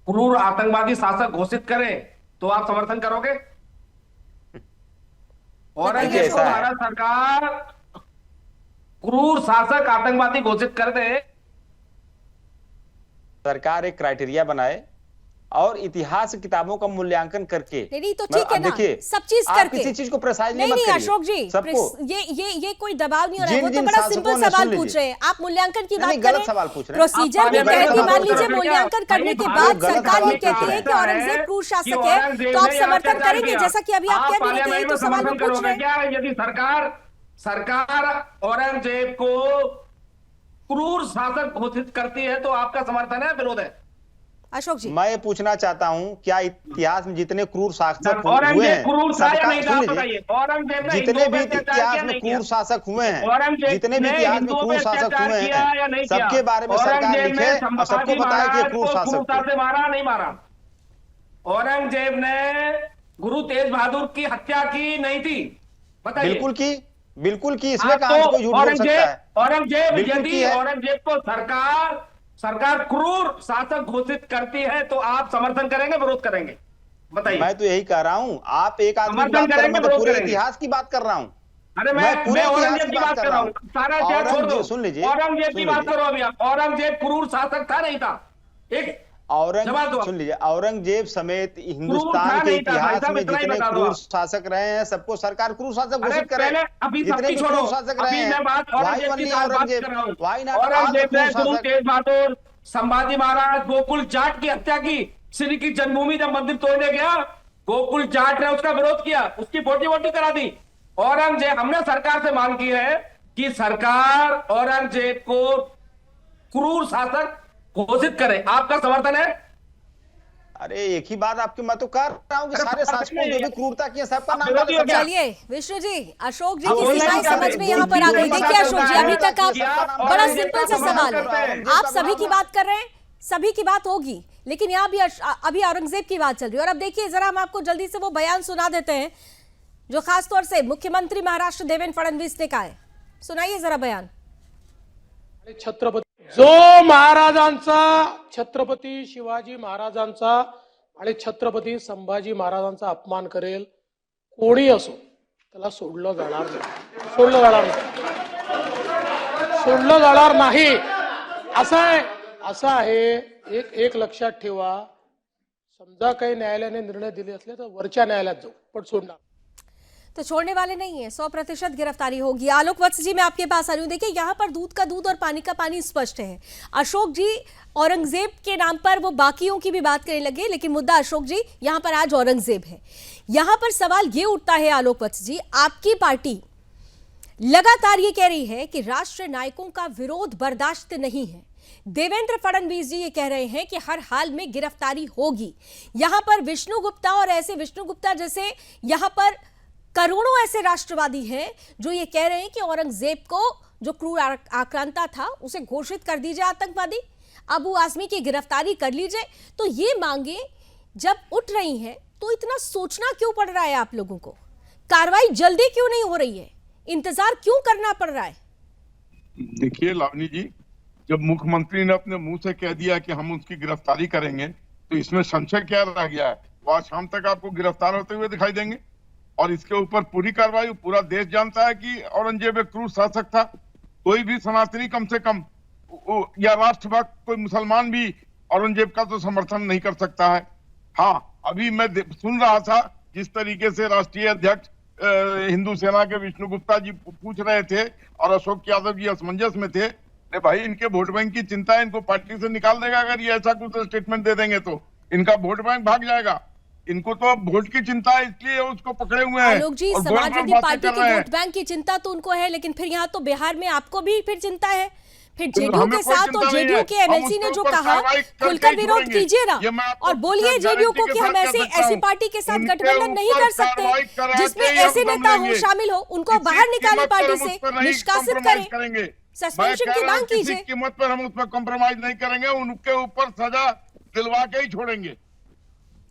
क्रूर आतंकवादी शासक घोषित करे तो आप समर्थन करोगे? औरंगजेब को भारत सरकार क्रूर शासक आतंकवादी घोषित कर दे, सरकार एक क्राइटेरिया बनाए और इतिहास किताबों का मूल्यांकन करके, नहीं तो ठीक है ना, सब चीज करके, किसी चीज को प्रेसाइज नहीं नहीं अशोक जी, ये कोई दबाव नहीं हो रहा है। वो तो बड़ा सिंपल सवाल पूछ रहे हैं आप, मूल्यांकन की बात करें, गलत सवाल पूछ रहे हैं। प्रोसीजर भी कहे कि मान लीजिए मूल्यांकन करने के बाद सरकार ये कहती है कि औरंगजेब क्रूर शासक है, तो आप समर्थन करेंगे? जैसा कि अभी आप कह रहे थे, तो सवाल में पूछ रहे हैं। यदि सरकार औरंगजेब को क्रूर शासक घोषित करती है तो आपका समर्थन है, विरोध है? अशोक जी, मैं ये पूछना चाहता हूं, क्या इतिहास में जितने क्रूर शासक हुए हैं, जितने भी इतिहास में क्रूर शासक हुए हैं, जितने भी इतिहास में क्रूर शासक हुए हैं, सबके बारे में सरकार लिखे और सबको बताए कि क्रूर शासक मारा नहीं मारा? औरंगजेब ने गुरु तेज बहादुर की हत्या की नहीं थी? बताइए। बिल्कुल की इसमें कहां से कोई झूठ बोल सकता है? औरंगजेब बिल्कुल की यदि है। औरंगजेब को सरकार क्रूर शासक घोषित करती है तो आप समर्थन करेंगे, विरोध करेंगे? बताइए। मैं तो यही कह रहा हूं, आप एक आदमी की बात कर रहे हैं, मैं तो पूरे इतिहास की बात कर रहा हूं। अरे मैं औरंगजेब की बात कर रहा हूँ, सारा इतिहास छोड़ दो, सुन लीजिए, औरंगजेब की बात करो अभी आप। औरंगजेब क्रूर शासक था नहीं था? एक सुन लीजिए, औरंगजेब समेत हिंदुस्तान के इतिहास में जितने क्रूर शासक रहे हैं सबको सरकार क्रूर शासक घोषित करे। जितने भी क्रूर शासक रहे हैं, औरंगजेब ने गुरु तेज बहादुर, संभाजी महाराज, गोकुल जाट की हत्या की। श्री की जन्मभूमि जब मंदिर तोड़ने गया, गोकुल जाट ने उसका विरोध किया, उसकी बोटी बोटी करा दी। औरंगजेब, हमने सरकार से मांग की है कि सरकार औरंगजेब को क्रूर शासक घोषित करे। आपका समर्थन है? अरे एक ही बात आपकी, मैं तो कर रहा हूँ कि सारे शासकों जो भी क्रूरता की है सबका नाम। चलिए विष्णु जी, अशोक जी की सीमाएं समझ में यहाँ पर आ गई। देखिए अशोक जी, अभी तक आप बड़ा सिंपल सा सवाल है, आप सभी की बात कर रहे हैं, सभी की बात होगी, लेकिन यहाँ भी अभी औरंगजेब की बात चल रही है। और अब देखिए जरा हम आपको जल्दी से वो बयान सुना देते हैं जो खासतौर से मुख्यमंत्री महाराष्ट्र देवेंद्र फडणवीस ने कहा है। सुनाइए जरा बयान। छत्रपती जो महाराजांचा, छत्रपती शिवाजी महाराजांचा आणि छत्रपती संभाजी महाराजांचा अपमान करेल कोणी असो, त्याला सोडलं जाणार नाही, सोडलं जाणार नाही। असं आहे एक लक्षात ठेवा, समजा काही न्यायालयाने निर्णय दिले असले तर वरच्या न्यायालयात जाऊ, पण सोडणार तो छोड़ने वाले नहीं है। 100% गिरफ्तारी होगी। आलोक वत्स जी, मैं आपके पास आ रही हूँ। देखिए यहाँ पर दूध का दूध और पानी का पानी स्पष्ट है। अशोक जी औरंगजेब के नाम पर वो बाकियों की भी बात करने लगे, लेकिन मुद्दा अशोक जी यहाँ पर आज औरंगजेब है। यहाँ पर सवाल ये उठता है आलोक वत्स जी, आपकी पार्टी लगातार ये कह रही है कि राष्ट्र नायकों का विरोध बर्दाश्त नहीं है। देवेंद्र फडणवीस जी ये कह रहे हैं कि हर हाल में गिरफ्तारी होगी। यहाँ पर विष्णु गुप्ता और ऐसे विष्णु गुप्ता जैसे यहाँ पर करोड़ों ऐसे राष्ट्रवादी हैं जो ये कह रहे हैं कि औरंगजेब को जो क्रूर आक्रांता था उसे घोषित कर दीजिए आतंकवादी, अबू आजमी की गिरफ्तारी कर लीजिए। तो ये मांगे जब उठ रही हैं तो इतना सोचना क्यों पड़ रहा है आप लोगों को? कार्रवाई जल्दी क्यों नहीं हो रही है? इंतजार क्यों करना पड़ रहा है? देखिए लावनी जी, जब मुख्यमंत्री ने अपने मुंह से कह दिया कि हम उसकी गिरफ्तारी करेंगे तो इसमें संशय क्या रह गया है? वो आज शाम तक आपको गिरफ्तार होते हुए दिखाई देंगे और इसके ऊपर पूरी कार्रवाई, पूरा देश जानता है कि औरंगजेब एक क्रूर शासक था। कोई भी सनातनी कम से कम या राष्ट्रभक्त कोई मुसलमान भी औरंगजेब का तो समर्थन नहीं कर सकता है। हाँ, अभी मैं सुन रहा था जिस तरीके से राष्ट्रीय अध्यक्ष हिंदू सेना के विष्णु गुप्ता जी पूछ रहे थे और अशोक यादव जी असमंजस में थे। भाई इनके वोट बैंक की चिंता है, इनको पार्टी से निकाल देगा अगर ये ऐसा कुछ स्टेटमेंट दे देंगे तो इनका वोट बैंक भाग जाएगा। इनको तो वोट की चिंता है, इसलिए उसको पकड़े हुए हैं। आलोक जी, समाजवादी पार्टी के वोट बैंक की चिंता तो उनको है, लेकिन फिर यहाँ तो बिहार में आपको भी फिर चिंता है। फिर जेडीयू के साथ और जेडीयू के एमएलसी ने जो कहा, खुलकर विरोध कीजिए ना और बोलिए जेडीयू को कि हम ऐसी पार्टी के साथ गठबंधन नहीं कर सकते जिसमें ऐसे नेता हो, शामिल हो, उनको बाहर निकाले, पार्टी से निष्कासित करें, सस्पेंशन की मांग कीजिए। कीमत पर हम उसमें कॉम्प्रोमाइज नहीं करेंगे, उनके ऊपर सजा दिलवा के ही छोड़ेंगे।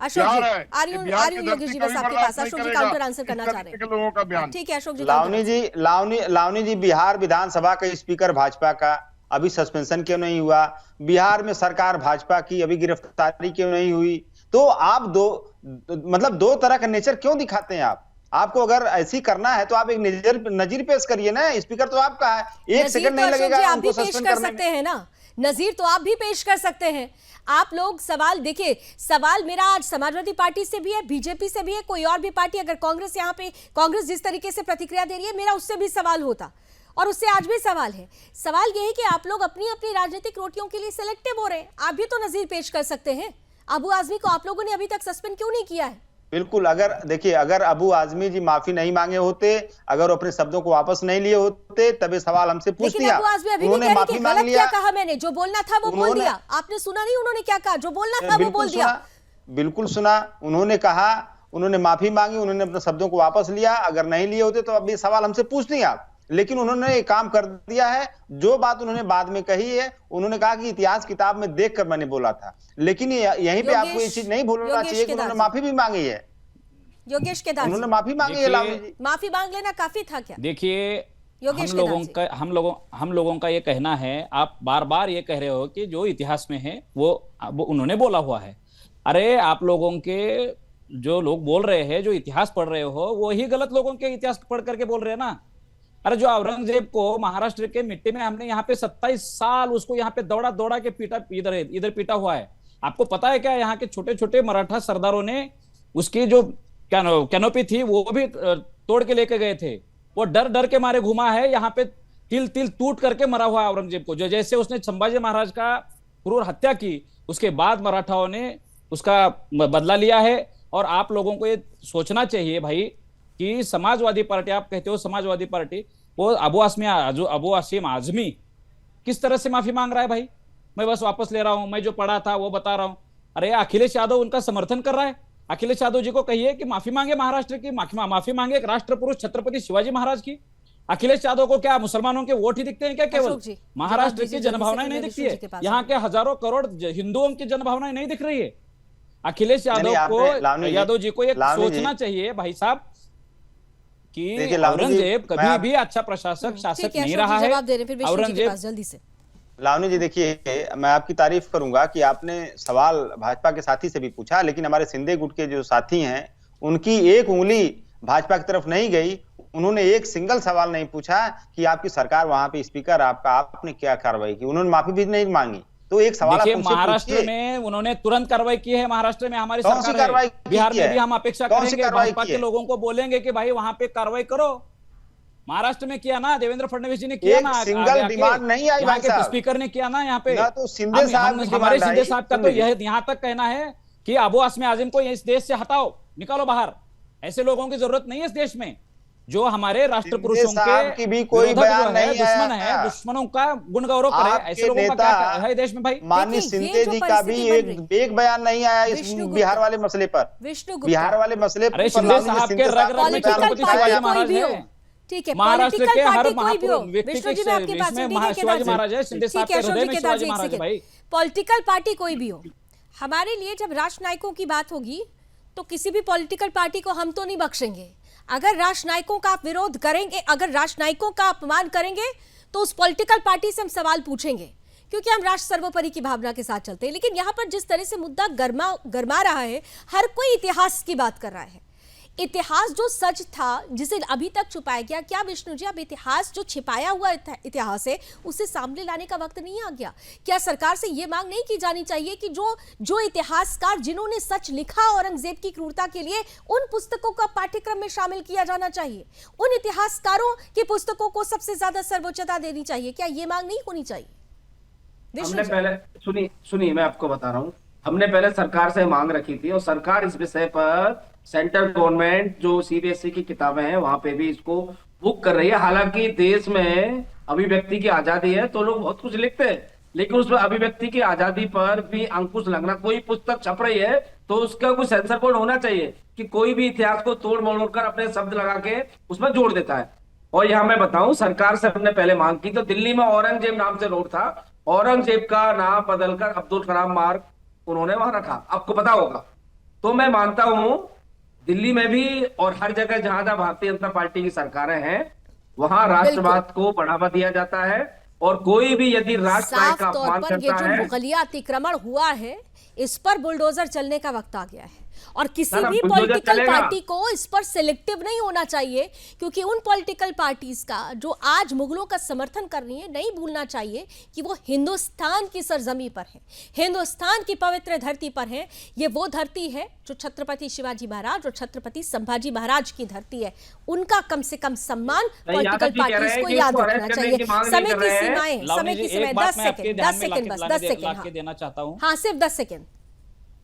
अशोक जी, आ रही हूं योगी जी बस आपके पास। अशोक जी काउंटर आंसर करना चाह रहे हैं लोगों का बयान। ठीक है अशोक जी। लावनी जी, बिहार विधानसभा का स्पीकर भाजपा का अभी सस्पेंशन क्यों नहीं हुआ? बिहार में सरकार भाजपा की अभी गिरफ्तारी क्यों नहीं हुई? तो आप दो तरह का नेचर क्यों दिखाते हैं आप? आपको अगर ऐसी करना है तो आप एक नजीर पेश करिए ना। स्पीकर तो आपका है, एक सेकंड नहीं लगेगा आप भी पेश कर सकते हैं ना, नजीर तो आप भी पेश कर सकते हैं। आप लोग सवाल देखिए, सवाल मेरा आज समाजवादी पार्टी से भी है, बीजेपी से भी है, कोई और भी पार्टी, अगर कांग्रेस यहाँ पे कांग्रेस जिस तरीके से प्रतिक्रिया दे रही है, मेरा उससे भी सवाल होता और उससे आज भी सवाल है। सवाल यह है कि आप लोग अपनी अपनी राजनीतिक रोटियों के लिए सिलेक्टिव हो रहे हैं। आप भी तो नजीर पेश कर सकते हैं। अबू आजमी को आप लोगों ने अभी तक सस्पेंड क्यों नहीं किया है? बिल्कुल, अगर अबू आजमी जी माफी नहीं मांगे होते, अगर अपने शब्दों को वापस नहीं लिए होते, तब ये सवाल हमसे पूछ लिया। अबू आजमी अभी भी कह रहे कि गलत क्या कहा मैंने, जो बोलना था वो बोल दिया। आपने सुना नहीं उन्होंने क्या कहा? जो बोलना था वो बोल दिया। बिल्कुल सुना, उन्होंने कहा, उन्होंने माफी मांगी, उन्होंने अपने शब्दों को वापस लिया। अगर नहीं लिए होते तो अब ये सवाल हमसे पूछ लिया। लेकिन उन्होंने एक काम कर दिया है। जो बात उन्होंने बाद में कही है, उन्होंने कहा कि इतिहास किताब में देखकर मैंने बोला था, लेकिन यहीं पे आपको ये चीज नहीं भूलना चाहिए कि उन्होंने माफी भी मांगी है। योगेश केदार उन्होंने माफी मांगी है लावनी जी। माफी मांग लेना काफी था क्या? देखिए, योगेश हम लोगों का ये कहना है, आप बार बार ये कह रहे हो कि जो इतिहास में है वो उन्होंने बोला हुआ है। अरे आप लोगों के जो लोग बोल रहे हैं, जो इतिहास पढ़ रहे हो, वो ही गलत लोगों के इतिहास पढ़ करके बोल रहे हैं ना। अरे जो औरंगजेब को महाराष्ट्र के मिट्टी में हमने यहाँ पे 27 साल उसको यहाँ पे दौड़ा दौड़ा के पीटा, इधर पीटा हुआ है। आपको पता है क्या, यहाँ के छोटे छोटे मराठा सरदारों ने उसकी जो कैनोपी थी वो भी तोड़ के लेके गए थे। वो डर डर के मारे घुमा है, यहाँ पे तिल तिल टूट करके मरा हुआ है औरंगजेब को। जो जैसे उसने संभाजी महाराज का क्रूर हत्या की, उसके बाद मराठाओं ने उसका बदला लिया है। और आप लोगों को ये सोचना चाहिए भाई कि समाजवादी पार्टी, आप कहते हो समाजवादी पार्टी, वो अबू आसिम आजमी किस तरह से माफी मांग रहा है भाई? मैं बस वापस ले रहा हूं, मैं जो पढ़ा था वो बता रहा हूं। अरे अखिलेश यादव उनका समर्थन कर रहा है। अखिलेश यादव जी को कहिए कि माफी मांगे महाराष्ट्र की, माफी मांगे एक राष्ट्र पुरुष छत्रपति शिवाजी महाराज की। अखिलेश यादव को क्या मुसलमानों के वोट ही दिखते हैं क्या? केवल महाराष्ट्र की जनभावनाएं नहीं दिखती है? यहाँ के हजारों करोड़ हिंदुओं की जनभावनाएं नहीं दिख रही है? अखिलेश यादव जी को ये सोचना चाहिए भाई साहब कि औरंगजेब कभी भी अच्छा प्रशासक शासक नहीं रहा है। औरंगजेब जल्दी से लावनी जी, देखिए मैं आपकी तारीफ करूंगा कि आपने सवाल भाजपा के साथी से भी पूछा, लेकिन हमारे सिंधे गुट के जो साथी हैं उनकी एक उंगली भाजपा की तरफ नहीं गई। उन्होंने एक सिंगल सवाल नहीं पूछा कि आपकी सरकार वहां पे स्पीकर आपने क्या कार्रवाई की, उन्होंने माफी भी नहीं मांगी। तो एक सवाल देखिए, महाराष्ट्र में उन्होंने तुरंत कार्रवाई की है। महाराष्ट्र में हमारी सरकार है, बिहार में भी हम अपेक्षा करेंगे, भाजपा के लोगों को बोलेंगे कि भाई वहां पे कार्रवाई करो। महाराष्ट्र में किया ना, देवेंद्र फडणवीस जी ने किया ना, सिंगल डिमांड नहीं आई भाई साहब, स्पीकर ने किया ना यहाँ पे। तो सिंधे साहब हमारे सिंधे साहब का तो यह यहाँ तक कहना है कि अबू आसिम आजम को इस देश से हटाओ, निकालो बाहर। ऐसे लोगों की जरूरत नहीं है इस देश में, जो हमारे राष्ट्र पुरुषों के भी कोई बयान नहीं दुश्मन है, दुश्मनों का गुण गौरव करे। ऐसे लोगों का क्या है देश में भाई? माननीय सिंधे जी का भी एक बयान नहीं आया इस बिहार वाले मसले पर। बिहार वाले मसले पर सिंधे साहब के रग रग में छत्रपति शिवाजी महाराज है। ठीक है, महाराष्ट्र के हर महापुरुष व्यक्ति के शिवाजी महाराज है। सिंधे साहब के हृदय में शिवाजी महाराज है भाई। पॉलिटिकल पार्टी कोई भी हो, हमारे लिए जब राष्ट्र नायकों की बात होगी तो किसी भी पॉलिटिकल पार्टी को हम तो नहीं बख्शेंगे। अगर राष्ट्र नायकों का आप विरोध करेंगे, अगर राष्ट्र नायकों का अपमान करेंगे, तो उस पॉलिटिकल पार्टी से हम सवाल पूछेंगे, क्योंकि हम राष्ट्र सर्वोपरि की भावना के साथ चलते हैं। लेकिन यहाँ पर जिस तरह से मुद्दा गरमा रहा है, हर कोई इतिहास की बात कर रहा है। इतिहास जो सच था, जिसे अभी तक छुपाया गया, क्या विष्णु जी अब इतिहास जो छिपाया हुआ इतिहास है उसे सामने लाने का वक्त नहीं आ गया? क्या सरकार से यह मांग नहीं की जानी चाहिए कि जो इतिहासकार जिन्होंने सच लिखा औरंगजेब की क्रूरता के लिए, उन पुस्तकों का पाठ्यक्रम में शामिल किया जाना चाहिए? उन इतिहासकारों की पुस्तकों को सबसे ज्यादा सर्वोच्चता देनी चाहिए? क्या ये मांग नहीं होनी चाहिए? हमने पहले सुनिए मैं आपको बता रहा हूं, हमने पहले सरकार से मांग रखी थी और सरकार इस विषय पर सेंट्रल गवर्नमेंट जो सीबीएसई की किताबें हैं वहां पे भी इसको बुक कर रही है। हालांकि देश में अभिव्यक्ति की आजादी है तो लोग बहुत कुछ लिखते हैं, लेकिन उसमें अभिव्यक्ति की आजादी पर भी अंकुश लगना, कोई पुस्तक छप रही है तो उसका कोई सेंसर बोर्ड होना चाहिए कि कोई भी इतिहास को तोड़ मरोड़ कर अपने शब्द लगा के उसमें जोड़ देता है। और यहाँ मैं बताऊं, सरकार से हमने पहले मांग की तो दिल्ली में औरंगजेब नाम से रोड था, औरंगजेब का नाम बदलकर अब्दुल कलाम मार्ग उन्होंने वहां रखा, आपको पता होगा। तो मैं मानता हूं दिल्ली में भी और हर जगह जहां जहां भारतीय जनता पार्टी की सरकारें हैं वहां राष्ट्रवाद को बढ़ावा दिया जाता है। और कोई भी यदि राष्ट्र का अपमान करता है, ये जो मुगलिया अतिक्रमण हुआ है इस पर बुलडोजर चलने का वक्त आ गया है। और किसी भी पॉलिटिकल पार्टी को इस पर सिलेक्टिव नहीं होना चाहिए, क्योंकि उन पॉलिटिकल पार्टीज का जो आज मुगलों का समर्थन कर रही है, नहीं भूलना चाहिए कि वो हिंदुस्तान की सरजमी पर है, हिंदुस्तान की पवित्र धरती पर है। ये वो धरती है जो छत्रपति शिवाजी महाराज और छत्रपति संभाजी महाराज की धरती है। उनका कम से कम सम्मान पॉलिटिकल पार्टीज को याद रखना चाहिए। समय की सीमाएं 10 सेकेंड बस 10 सेकेंड देना चाहता हूँ। हाँ, सिर्फ 10 सेकेंड।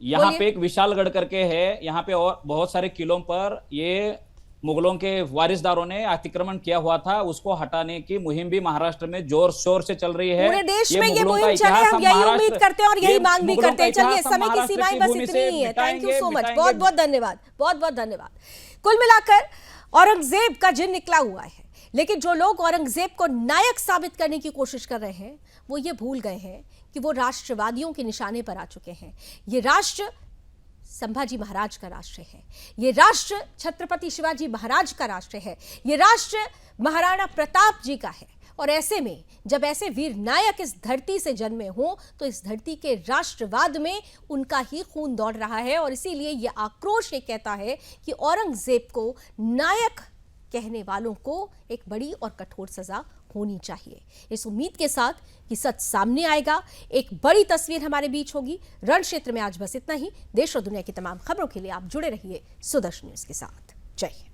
यहाँ पे एक विशालगढ़ करके है, यहाँ पे और बहुत सारे किलों पर ये मुगलों के वारिसदारों ने अतिक्रमण किया हुआ था, उसको हटाने की मुहिम भी महाराष्ट्र में जोर शोर से चल रही है। पूरे देश में ये मुहिम चले, हम यही उम्मीद करते हैं और यही मांग भी करते हैं। चलिए, समय की सीमाएं बस इतनी ही है। थैंक यू सो मच, बहुत बहुत धन्यवाद, बहुत बहुत धन्यवाद। कुल मिलाकर औरंगजेब का जिन निकला हुआ है, लेकिन जो लोग औरंगजेब को नायक साबित करने की कोशिश कर रहे हैं वो ये भूल गए हैं कि वो राष्ट्रवादियों के निशाने पर आ चुके हैं। ये राष्ट्र संभाजी महाराज का राष्ट्र है, ये राष्ट्र छत्रपति शिवाजी महाराज का राष्ट्र है, ये राष्ट्र महाराणा प्रताप जी का है। और ऐसे में जब ऐसे वीर नायक इस धरती से जन्मे हों तो इस धरती के राष्ट्रवाद में उनका ही खून दौड़ रहा है। और इसीलिए ये आक्रोश ये कहता है कि औरंगजेब को नायक कहने वालों को एक बड़ी और कठोर सजा होनी चाहिए। इस उम्मीद के साथ कि सच सामने आएगा, एक बड़ी तस्वीर हमारे बीच होगी। रण क्षेत्र में आज बस इतना ही। देश और दुनिया की तमाम खबरों के लिए आप जुड़े रहिए सुदर्शन न्यूज के साथ। जय हिंद।